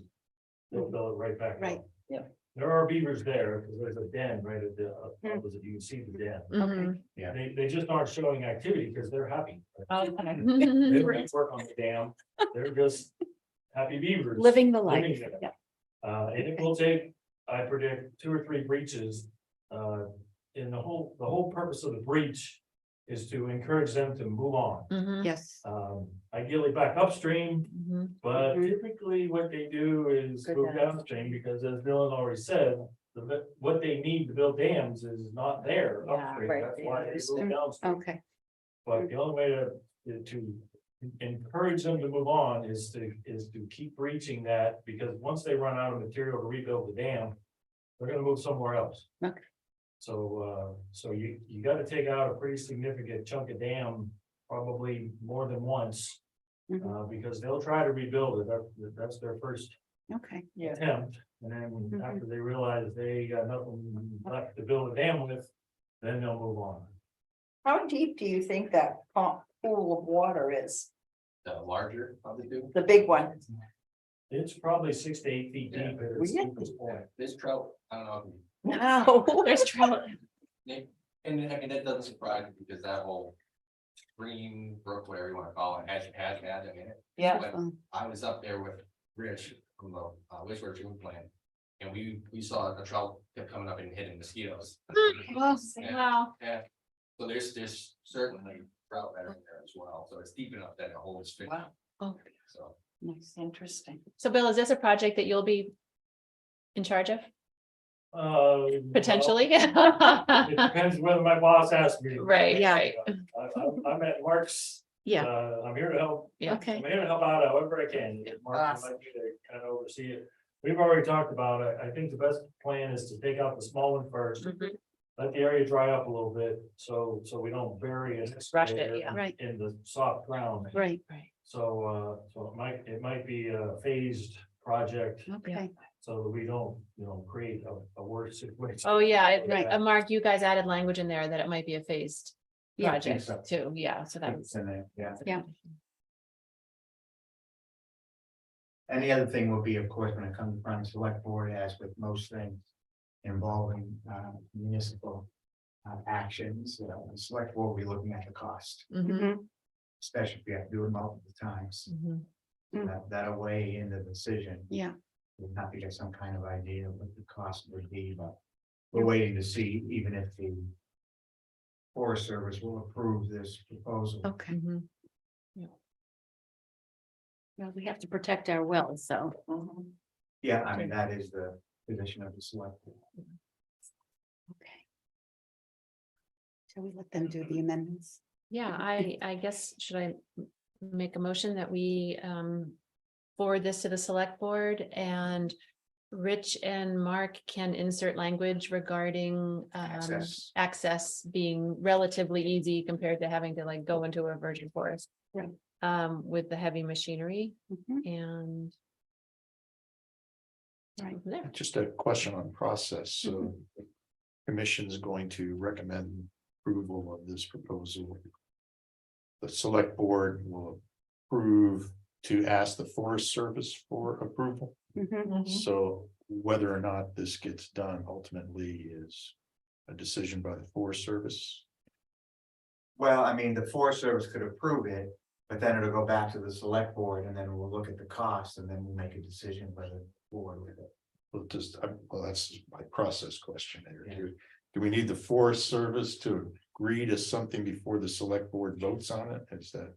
They'll fill it right back up. Right. Yeah. There are beavers there, because there's a den right at the, opposite, you can see the den. Mhm. Yeah. They just aren't showing activity because they're happy. They Okay. don't work on the dam, they're just happy beavers. Living the living life. there. Yeah. And it will take I predict 2 or 3 breaches. And the whole purpose of the breach is to encourage them to move on. Mhm, Yes. Ideally back upstream, mhm. but typically what they do is Go move downstream, because as Dylan already said, what they need to build dams is not there Yeah, upstream, right, that's why they yeah. move downstream. Okay, But the only way to encourage them to move on is to keep breaching that, because once they run out of material to rebuild the dam, they're gonna move somewhere else. Okay. So you gotta take out a pretty significant chunk of dam, probably more than once. Mhm. Because they'll try to rebuild it, that's their first okay. attempt, and then Mhm. after they realize they got nothing left to build a dam with, then they'll move on. How deep do you think that pool of water is? The larger of the two. The big one? It's probably 6 to 8 feet Yeah. deep at its Really? deepest point. This trout, I don't know. if No. There's trouble. And I mean, that doesn't surprise me, because that whole stream, brook, whatever you wanna call it, has I mean, Yeah. but I was up there with Rich from the wastewater treatment plant. And we saw a trout kept coming up and hitting mosquitoes. Wow. Yeah, so there's certainly trout that are in there as well, so it's deep enough that it holds fish. Wow. Oh, So, nice, interesting. So Bill, is this a project that you'll be in charge of Well, potentially? It depends whether my boss asks me. Right, Yeah. right. I'm at Mark's. Yeah, I'm here to help. Yeah. okay. I'm here to help out however I can. Mark would like me to kind of oversee it. We've already talked about it. I think the best plan is to take out the small one first. Mhm. Let the area dry up a little bit, so we don't bury it. Rush it, yeah. Right. In the soft ground. Right, Right. So it might be a phased project, okay. so that we don't, create a worse situation. Oh, yeah, Right. Mark, you guys added language in there that it might be a phased Yeah. project so. too, yeah, so that was. It's in there, yeah. Yeah. And the other thing will be, of course, when it comes to front of select board, as with most things involving municipal actions, the select board will be looking at the cost, Mhm, especially if you have to do it multiple times. mhm. That'll weigh in the decision. Yeah, We'll have to get some kind of idea of what the cost would be, but we're waiting to see even if the Forest Service will approve this proposal. okay. Mhm. Well, we have to protect our wells, so. Yeah, I mean, that is the position of the select board. Okay. Shall we let them do the amendments? Yeah, I guess, should I make a motion that we forward this to the select board, and Rich and Mark can insert language regarding Access. access being relatively easy compared to having to like go into a virgin forest. Right. With the heavy machinery Mhm. and. Right. There. Just a question on process, so. the Commission's going to recommend approval of this proposal. The select board will approve to ask the Forest Service for approval. Mhm. So whether or not this gets done ultimately is a decision by the Forest Service. Well, I mean, the Forest Service could approve it, but then it'll go back to the select board and then we'll look at the cost and then we'll make a decision whether to forward with it. Well, that's my process question there. Do we need the Forest Service to agree to something before the select board votes on it? Is that?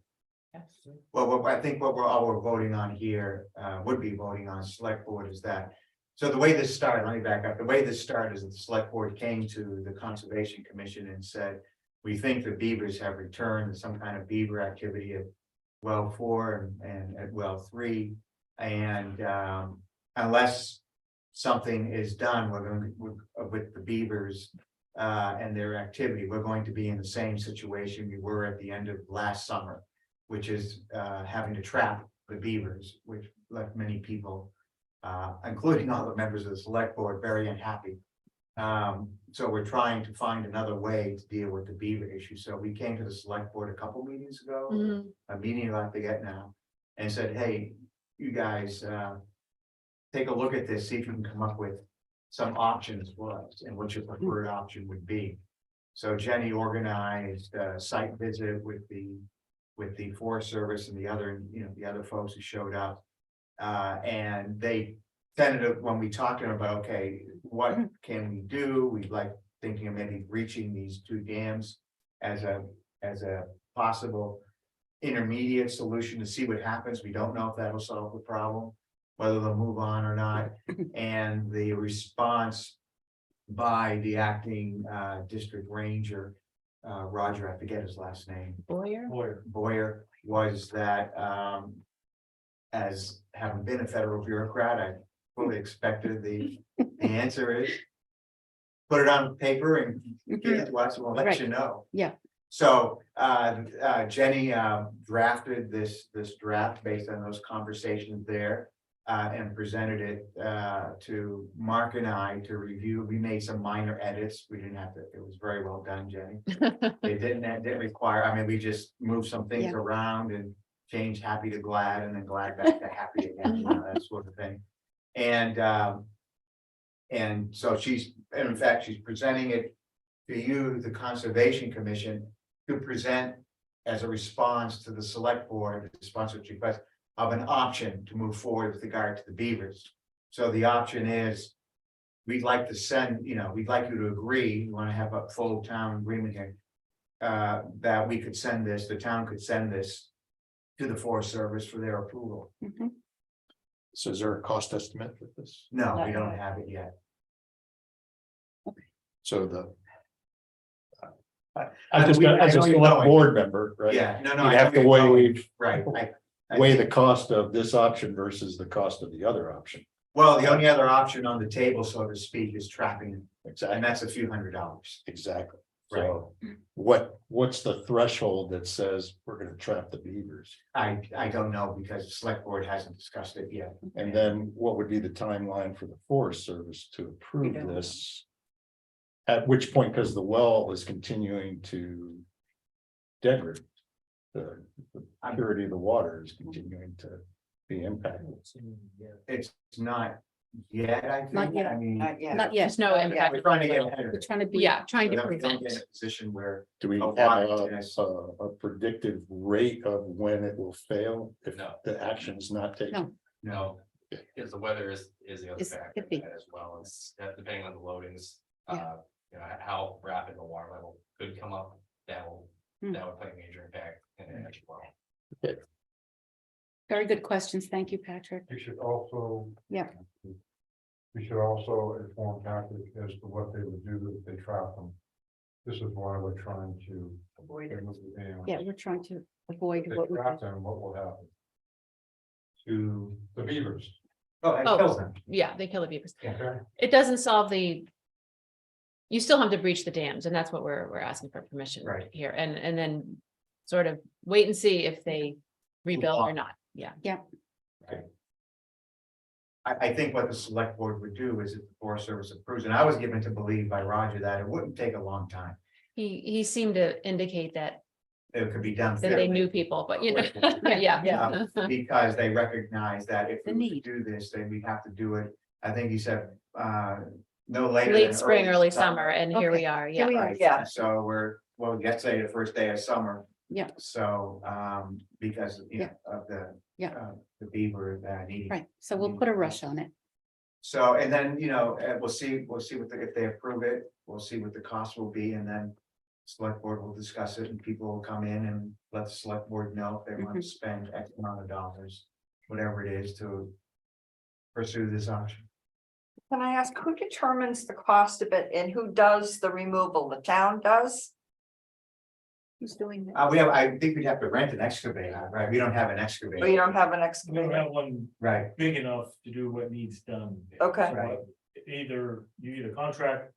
Well, I think what we're voting on here, would be voting on select board is that. So the way this started, let me back up, the way this started is that the select board came to the Conservation Commission and said. We think the beavers have returned to some kind of beaver activity at well 4 and at well 3. And unless something is done, we're going with the beavers. And their activity, we're going to be in the same situation we were at the end of last summer. Which is having to trap the beavers, which left many people, including all the members of the select board, very unhappy. So we're trying to find another way to deal with the beaver issue. So we came to the select board a couple meetings ago, Mhm. a meeting you'll have to get now, and said, hey, you guys, take a look at this, see if you can come up with some options for us and what your preferred option would be. So Jenny organized a site visit with the Forest Service and the other folks who showed up. And they tentative, when we talked about, okay, what can we do? We'd like thinking of maybe reaching these two dams as a possible intermediate solution to see what happens. We don't know if that'll solve the problem, whether they'll move on or not. And the response by the acting district ranger, Roger, I forget his last name, Boyer, was that as having been a federal bureaucrat, I fully expected the answer is put it on paper and give it to us, and we'll let you know. Yeah. So Jenny drafted this draft based on those conversations there. And presented it to Mark and I to review. We made some minor edits. We didn't have to, it was very well done, Jenny. It didn't require, I mean, we just moved some things Yeah. around and changed happy to glad and then glad back to happy again, you know, that sort of thing. And so in fact, she's presenting it to you, the Conservation Commission, to present as a response to the select board, the sponsored request of an option to move forward with regard to the beavers. So the option is, we'd like to send, you know, we'd like you to agree, we want to have a full town agreement here. That we could send this, the town could send this to the Forest Service for their approval. Mhm. So is there a cost estimate for this? No, we don't have it yet. So the. I just we- got, as I a know you're select going. board member, right? Yeah, no, You'd I have know to you're going. weigh, Right, I weigh the think- cost of this option versus the cost of the other option. Well, the only other option on the table, so to speak, is trapping, and Exactly, that's a few $100s. exactly. So what's the threshold that says we're gonna trap the beavers? I don't know because the select board hasn't discussed it yet. And then what would be the timeline for the Forest Service to approve don't know. this? At which point, because the well is continuing to degrade. The purity of the water is continuing to be impacted. It's not yet, I think. Not yet. I mean, Not yet. Not yet. There's no impact. we're trying to get ahead of We're it. trying to be. Yeah, trying So to that we don't prevent. get in a position where, Do we A have water test. a predictive rate of when it will fail if No. the action is not taken? No. No, because the weather is the other Is factor iffy. as well as depending on the loadings. Yeah. You know, how rapid the water level could come up, that Hmm. would play a major impact in it as well. Very good questions. Thank you, Patrick. We should also. Yeah. We should also inform Patrick as to what they would do if they trap them. This is why we're trying to. Avoid it. remove the dam. Yeah, we're trying to avoid If what they we. trap them, what will happen? To the beavers, it Oh. kills them. Yeah, they kill the beavers. okay? It doesn't solve the. You still have to breach the dams, and that's what we're asking for permission Right. here, and then sort of wait and see if they rebuild or not, yeah. I think what the select board would do is if the Forest Service approves, and I was given to believe by Roger that it wouldn't take a long time. He seemed to indicate that It could be done. they fairly knew people, but you know, yeah. Because they recognize that if The we were to need. do this, then we have to do it, I think he said, no later. Late than spring, early summer, and here we Okay. are, Here we yeah. are. Right, Yeah. so well, let's say the first day of summer. Yeah. So, because, you know, of Yeah. the beaver that needing. Right, so we'll put a rush on it. So, and then, you know, we'll see what if they approve it, we'll see what the cost will be, and then. Select board will discuss it and people will come in and let the select board know if they want to spend X amount of dollars, whatever it is to. Pursue this option. Can I ask, who determines the cost of it and who does the removal? The town does? Who's doing that? I think we'd have to rent an excavator, right? We don't have an Or excavator. you don't have an We don't excavator? have one Right, big enough to do what needs done. Okay. Right. You contract.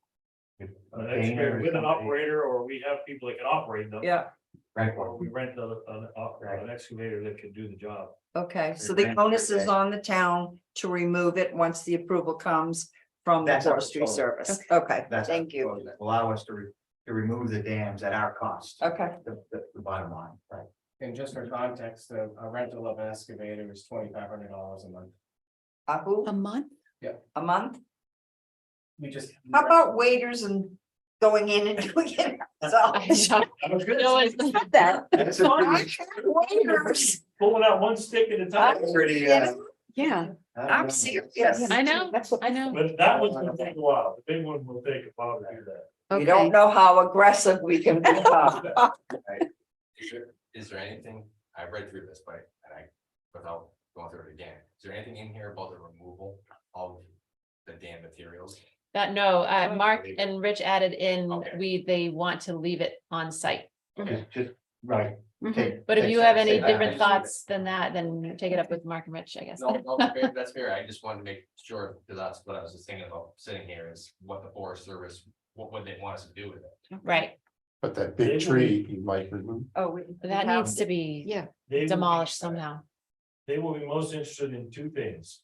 An Painter excavator or with an something. operator, or we have people that can operate them. Yeah, right. Or we rent an excavator that can do the job. okay, so the onus is on the town to remove it once the approval comes from the That's our forestry proposal. service. Okay, That's our thank you. proposal. Allow us to remove the dams at our cost. Okay, The bottom line, right? And just for context, a rental of an excavator is $2,500 a month. who, A month? a month? We just. How about waiters and going in and doing it? So. No, it's- That. That's a pretty, Waiters. Pulling out one stick at a that's time. pretty, Yeah. I'm serious. I know, That's what- I know. But that one's gonna take a while, the big one will take a while to do that. You Okay. don't know how aggressive we can become. Is there anything, I've read through this, but without going through it again, is there anything in here about the removal of the dam materials? No, Oh. Mark and Rich added in, Okay. they want to leave it on site. Just, right. Mhm. take- But if take you that, have any say that, different just leave it. thoughts than that, then take it up with Mark and Rich, I guess. No, that's fair, I just wanted to make sure, because that's what I was just thinking about sitting here is what the Forest Service, what would they want us to do with it? Right, But that big tree you might remove. Oh, that needs to be Yeah, They will- demolished somehow. They will be most interested in two things.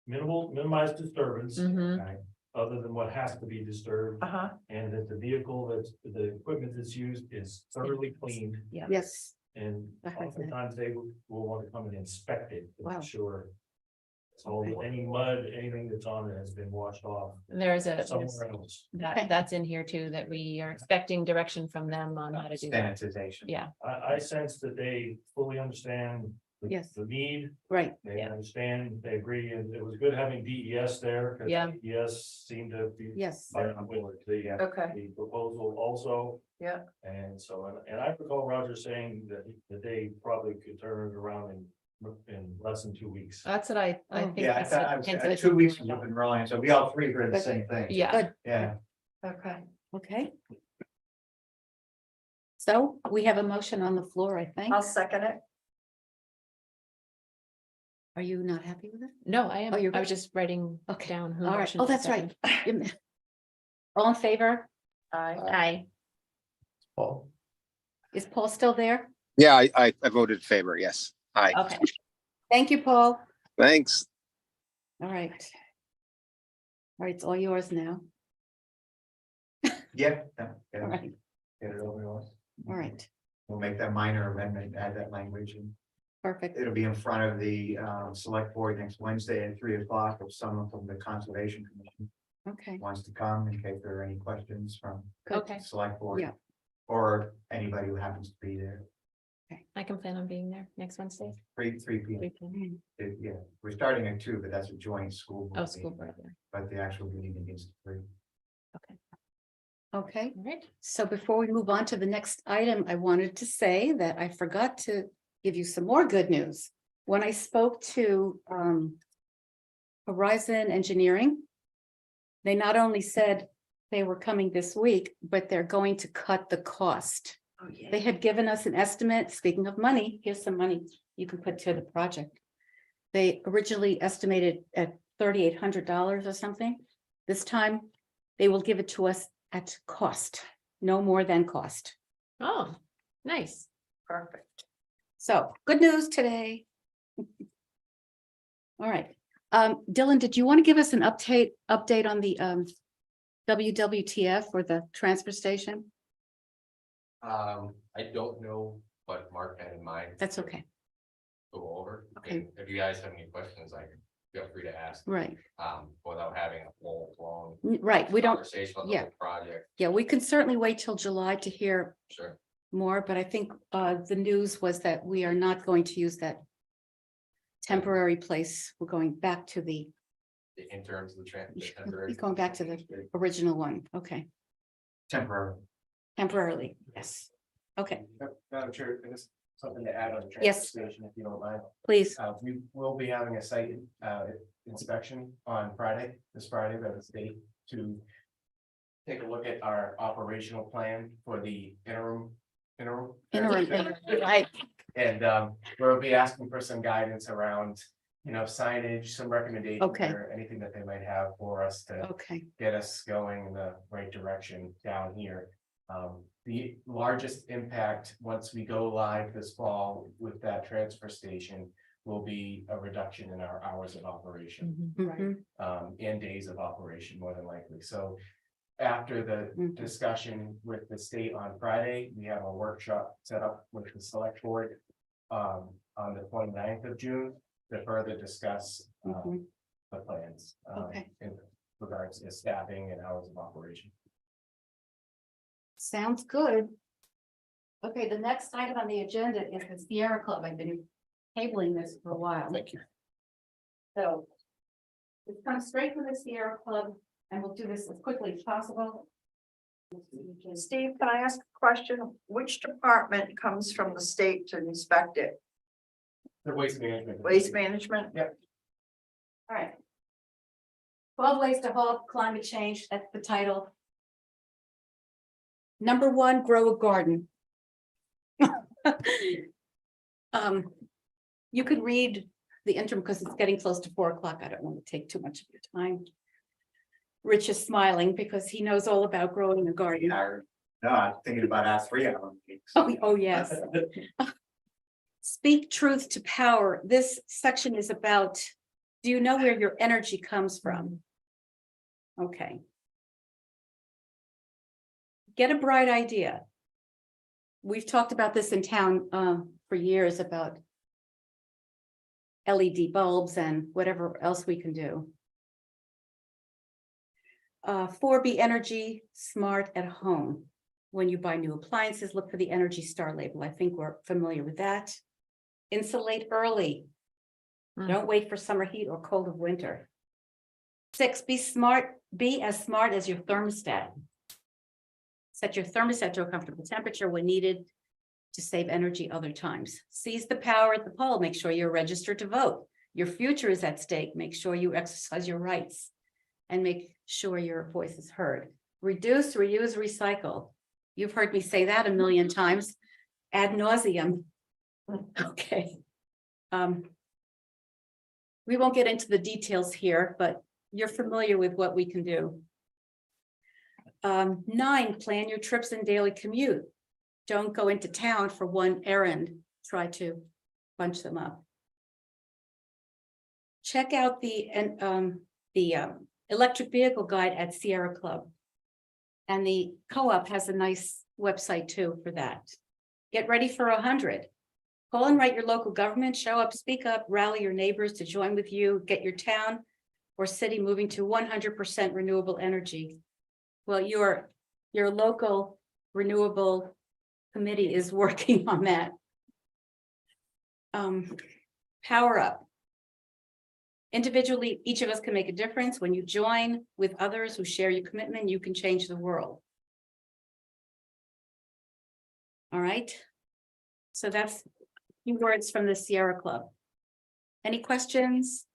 Minimize disturbance, Mhm. Right. other than what has to be disturbed, Uh-huh. and that the vehicle the equipment that's used is thoroughly cleaned. yes. And I heard that. oftentimes they will want to come and inspect it, to Wow. make sure. All, any mud, anything that's on it has been washed off There's somewhere else. that's in here too, that we are expecting direction from them on how to do that. Sanitization. Yeah, I sense that they fully understand. Yes. The need, Right. they Yeah. understand, they agree, and it was good having DES there. 'Cause Yeah. DES seemed to be. Yes. Fine with the, Okay. the proposal also. Yeah. And so, and I recall Roger saying that they probably could turn it around in less than 2 weeks. that's what I Oh. think. Yeah, that's what I was, Kent 2 weeks from up and rolling, so we all three heard the same thing. Yeah, Good. Yeah. Okay. Okay. So we have a motion on the floor, I think. I'll second it. Are you not happy with it? no, I am, Oh, you're I was good. just writing Okay. down. who All right. motioned Oh, for that's right. second. All in favor? Aye. Paul, Is Paul still there? Yeah, I voted in favor, yes. Aye, Okay. Thank you, Paul. thanks. All right. All right, it's all yours now. Yeah. All right, Get it over with. all right, We'll make that minor amendment, add that language, and perfect. it'll be in front of the select board next Wednesday at 3 o'clock. If someone from the Conservation Commission Okay, wants to come in case there are any questions from good. Okay, the select board. Yeah. Or anybody who happens to be there, I can plan on being there next Wednesday. 3 p.m. 3 p.m. Yeah, we're starting at 2, but that's a joint school. board Oh, school meeting, board, yeah. But the actual meeting is 3. Okay, All right. so before we move on to the next item, I wanted to say that I forgot to give you some more good news. When I spoke to Horizon Engineering, they not only said they were coming this week, but they're going to cut the cost. Oh, yeah. They had given us an estimate, speaking of money, here's some money you can put to the project. They originally estimated at $3,800 or something. This time, they will give it to us at cost, no more than cost. Oh, nice. Perfect. So, good news today. All right, Dylan, did you want to give us an update on the WWTF or the transfer station? I don't know what Mark had in mind. That's okay, Go over. Okay. And if you guys have any questions, feel free to ask, right, without having a full blown. right, we don't, Conversation on the yeah. whole project, yeah, we can certainly wait till July to hear sure. more, but I think the news was that we are not going to use that temporary place. We're going back to the In terms of the going back to the original one. Okay, Temporary. temporarily, yes. Okay, Madam Chair, there's something to add on the transfer Yes. station, if you don't mind. please. We will be having a site inspection on this Friday by the state to take a look at our operational plan for the interim. Interim, right, And we'll be asking for some guidance around, signage, some recommendations Okay. or anything that they might have for us to okay, get us going in the right direction down here. The largest impact, once we go live this fall with that transfer station, will be a reduction in our hours of operation, mhm, and days of operation more than likely. So after the Mhm. discussion with the state on Friday, we have a workshop set up with the select board on the 29th of June to further discuss mhm. the plans Okay. in regards to staffing and hours of operation. Sounds good. Okay, the next item on the agenda is the Sierra Club. I've been tabling this for a while. Thank you. So. Let's come straight from the Sierra Club and we'll do this as quickly as possible. Steve, can I ask a question? Which department comes from the state to inspect it? The waste management. Waste management? All right. 12 ways to halt climate change, that's the title. Number 1, grow a garden. You could read the interim because it's getting close to 4 o'clock. I don't want to take too much of your time. Rich is smiling because he knows all about growing a garden. No, I'm thinking about our 3-hour meetings. Oh, yes. Speak truth to power. This section is about, do you know where your energy comes from? Okay. Get a bright idea. We've talked about this in town for years about LED bulbs and whatever else we can do. 4, be energy smart at home. When you buy new appliances, look for the Energy Star label. I think we're familiar with that. Insulate early. Don't wait for summer heat or cold of winter. 6, be smart. Be as smart as your thermostat. Set your thermostat to a comfortable temperature when needed to save energy other times. Seize the power at the poll. Make sure you're registered to vote. Your future is at stake. Make sure you exercise your rights and make sure your voice is heard. Reduce, reuse, recycle. You've heard me say that a million times ad nauseum. Okay. We won't get into the details here, but you're familiar with what we can do. 9, plan your trips and daily commute. Don't go into town for one errand. Try to bunch them up. Check out the electric vehicle guide at Sierra Club. And the co-op has a nice website too for that. Get ready for 100. Call and write your local government, show up, speak up, rally your neighbors to join with you, get your town or city moving to 100% renewable energy. Well, your local renewable committee is working on that. Power up. Individually, each of us can make a difference. When you join with others who share your commitment, you can change the world. All right. So that's a few words from the Sierra Club. Any questions?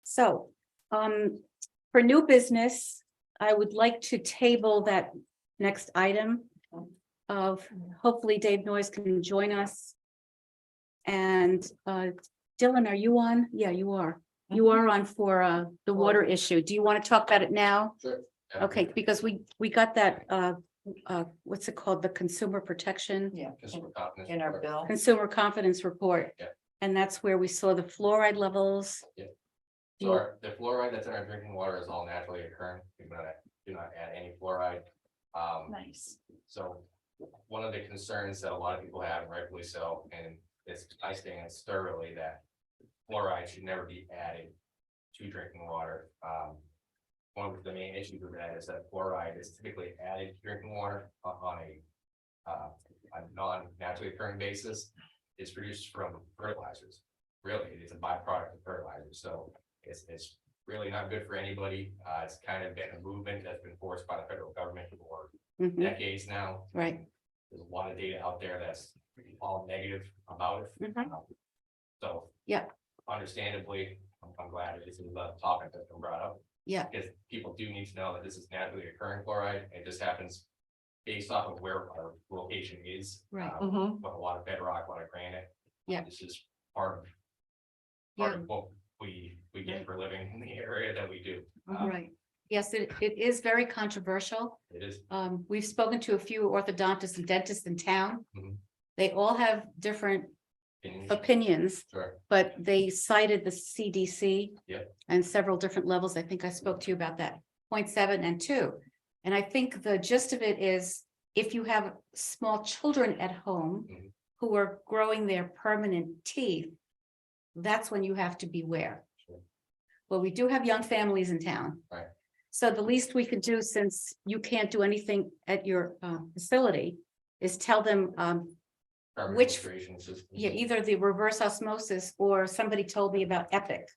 So, for new business, I would like to table that next item of hopefully Dave Noyes can join us. And Dylan, are you on? Yeah, you are. You are on for the water issue. Do you want to talk about it now? Sure. Okay, because we got that what's it called? The consumer protection, Yeah. Consumer confidence In our report. bill. consumer confidence report. Yeah. And that's where we saw the fluoride levels. So the fluoride that's in our drinking water is all naturally occurring. We do not add any fluoride. Nice. So one of the concerns that a lot of people have, and rightfully so, and it's, I stand thoroughly that fluoride should never be added to drinking water. One of the main issues with that is that fluoride is typically added to drinking water on a non-naturally occurring basis. It's produced from fertilizers. Really, it's a byproduct of fertilizers. So it's really not good for anybody. It's kind of been a movement that's been forced by the federal government for Mhm. decades now. Right. There's a lot of data out there that's all negative about it. Mhm. So. Yeah. Understandably, I'm glad that this is a topic that's been brought up. Yeah. Because people do need to know that this is naturally occurring fluoride. It just happens based off of where our location is. Right. With a lot of bedrock, a lot of granite. Yeah. This is part of what we get for living in the area that we do. Right. Yes, it is very controversial. It is. We've spoken to a few orthodontists and dentists in town. Mhm. They all have different Opinions. opinions, Sure. but they cited the CDC. Yep. And several different levels. I think I spoke to you about that, 0.7 and 2. And I think the gist of it is if you have small children at home Mhm. who are growing their permanent teeth, that's when you have to beware. Sure. Well, we do have young families in town. Right. So the least we could do, since you can't do anything at your facility, is tell them carbon Which- filtration system. Yeah, either the reverse osmosis or somebody told me about Epic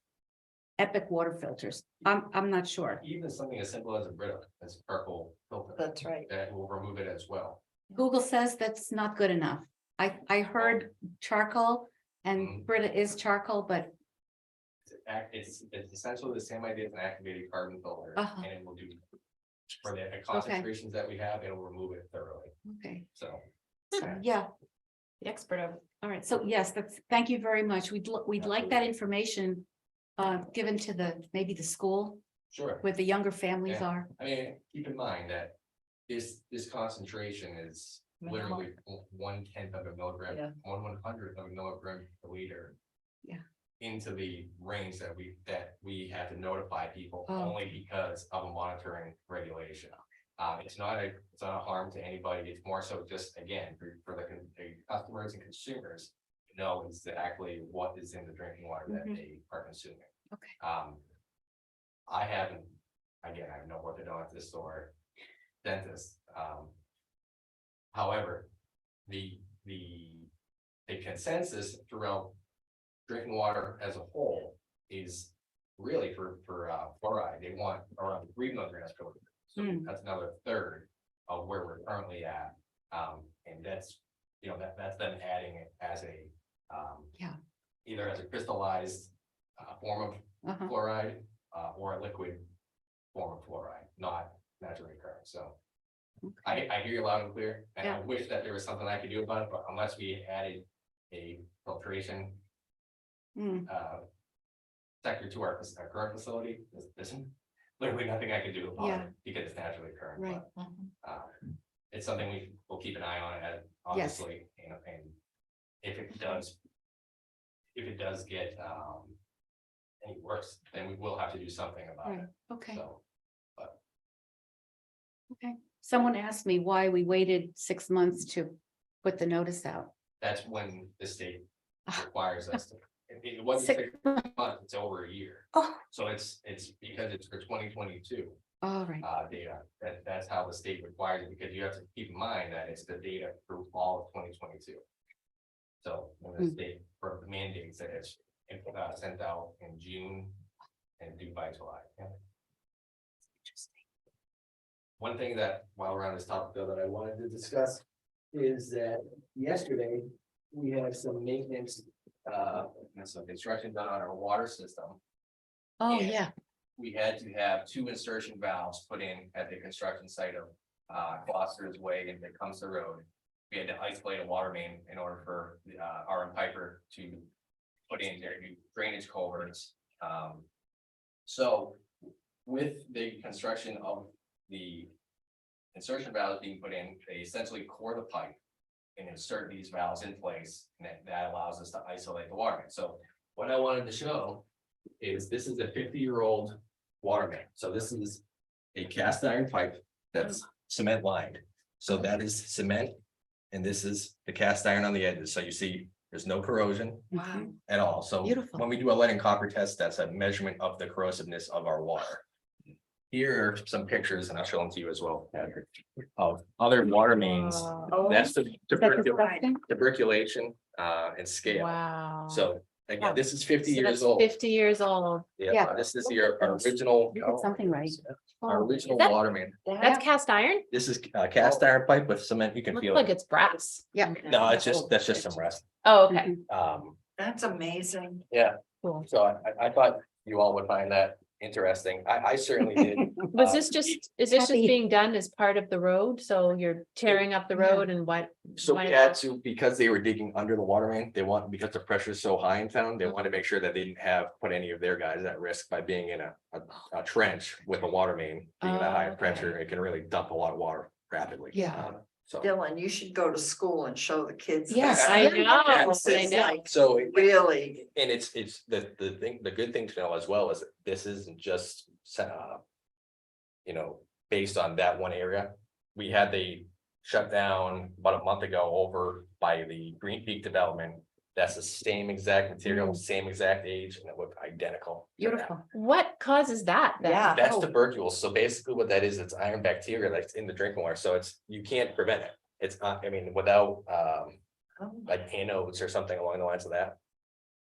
water filters. I'm not sure. Even something as simple as a Brita, as charcoal filter. That's right. That will remove it as well. Google says that's not good enough. I heard charcoal and Brita is charcoal, but It's essentially the same idea as an activated carbon filter, Uh-huh. and it will do. For the concentrations that we have, it'll remove it thoroughly, okay, so. yeah. The expert of. All right, so yes, thank you very much. We'd like that information given to maybe the school Sure. where the younger families Yeah. are. I mean, keep in mind that this concentration is literally 1/10 of a milligram, Yeah. 1/100th of a milligram per liter. Yeah. Into the range that we have to notify people Oh. only because of a monitoring regulation. It's not a harm to anybody. It's more so just, again, for the customers and consumers to know exactly what is in the drinking water that Mhm. they are consuming. Okay. I haven't, again, I have no orthodontist or dentist. However, the consensus throughout drinking water as a whole is really for fluoride. They want around 3 milligrams per liter. So Mm. that's another third of where we're currently at. And that's, that's them adding it as a Yeah. either as a crystallized form of Uh-huh. fluoride or a liquid form of fluoride, not naturally occurring. So I hear you loud and clear, and I Yeah. wish that there was something I could do about it, but unless we added a filtration Mm. sector to our current facility, there's literally nothing I can do about Yeah. it because it's naturally occurring. Right. But, it's something we will keep an eye on, as obviously, and if it does get any worse, then we will have to do something about Right, it. okay, So, okay. Someone asked me why we waited 6 months to put the notice out. that's when the state Ah. requires us to. It wasn't 6 months, it's over a year. Oh, So it's because it's for 2022 all right, data, that's how the state requires it, because you have to keep in mind that it's the data for all of 2022. So when the Hmm. state mandates that it's sent out in June and due by July. Yeah. interesting. One thing that, while we're on this topic though, that I wanted to discuss is that yesterday we had some maintenance, and some construction done on our water system. Oh, Yeah. yeah, We had to have 2 insertion valves put in at the construction site of Foster's Way and Tecumseh Road. We had to isolate a water main in order for R.M. Piper to put in their new drainage culverts. So with the construction of the insertion valves being put in, they essentially core the pipe and insert these valves in place, and that allows us to isolate the water main. So what I wanted to show is this is a 50-year-old water main. So this is a cast iron pipe that's cement lined. So that is cement, and this is the cast iron on the edges. So you see, there's no corrosion wow, at all. So Beautiful. when we do a lead and copper test, that's a measurement of the corrosiveness of our water. Here are some pictures, and I'll show them to you as well, Patrick, of other water mains. That's the disgusting? tuberculation and scale. Wow. So again, this is 50 So years that's old. 50 years old. Yeah, Yeah. this is our original, you did something right. our original That- water main. That's cast iron? This is cast iron pipe with cement. You can Looks feel like it. it's brass. Yeah. No, that's just some rest. Oh, okay. That's amazing. Yeah, Cool. so I thought you all would find that interesting. I certainly did. Was this just, is this just Happy. being done as part of the road? So you're tearing up the road and what? So why we did had that- to, because they were digging under the water main, because the pressure is so high in town, they wanted to make sure that they didn't put any of their guys at risk by being in a trench with a water main. Being that high Oh, pressure, it can really dump a lot of water rapidly. Yeah. So. Dylan, you should go to school and show the kids. Yes, that. I know, Yes, I it's know. like So. Really, And it's the good thing to know as well is that this isn't just based on that one area. We had the shutdown about a month ago over by the Green Peak development. That's the same exact material, same exact age, and it looked identical. to that. Beautiful. What causes that? then? Yeah. That's Oh. tuberculosis. So basically what that is, it's iron bacteria that's in the drinking water. So you can't prevent it. It's not, without like anodes or something along the lines of that.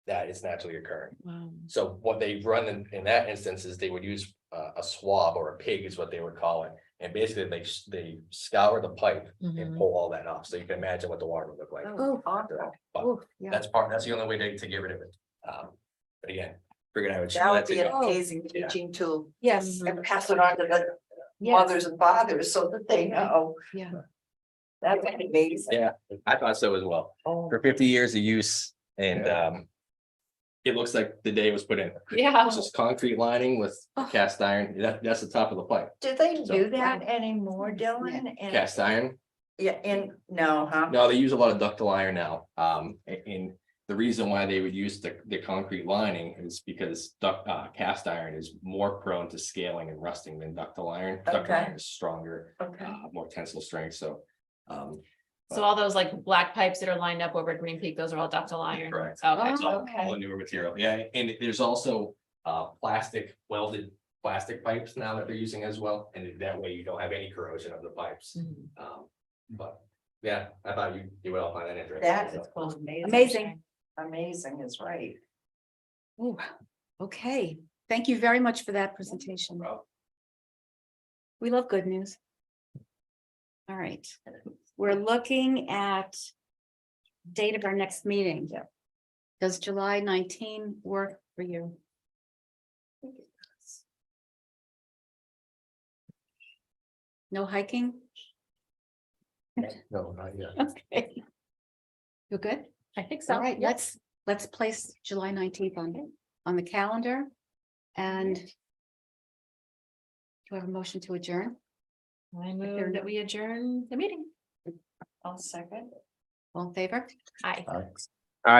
That is naturally occurring. Wow. So what they run in that instance is they would use a swab or a pig is what they would call it. And basically they scour the pipe and Mhm. pull all that off. So you can imagine what the water would look like. Oh, after that. But oh, yeah. that's the only way to get rid of it. But again, figured I would. That would that's a be an good- amazing Yeah. teaching tool. Yes, And pass it on to the yes, mothers and fathers so that they know. yeah. That's amazing. Yeah, I thought so as well. Oh, For 50 years of use and it looks like the day was put in. Yeah. It's just concrete lining with Oh. cast iron. That's the top of the pipe. do they So- do that anymore, Dylan? And Cast iron. yeah, and no, huh? No, they use a lot of ductile iron now. And the reason why they would use the concrete lining is because cast iron is more prone to scaling and rusting than ductile iron. Ductile Okay. iron is stronger, Okay. more tensile strength, so. So all those like black pipes that are lined up over at Green Peak, those are all ductile iron. Correct. Okay. It's all okay. a newer material, yeah, and there's also plastic welded plastic pipes now that they're using as well, and that way you don't have any corrosion of the pipes. Mhm. But yeah, I thought you would all find that interesting. That so. is called amazing. Amazing. Amazing is right. Ooh, okay, thank you very much for that presentation. Well, We love good news. All right, we're looking at date of our next meeting. Does July 19 work for you? No hiking? No, not yet. Okay. You're good? I think so. All right, Yep. let's place July 19th on the calendar. And do I have a motion to adjourn? I move that we adjourn the meeting. I'll second. All in favor? Aye. Aye.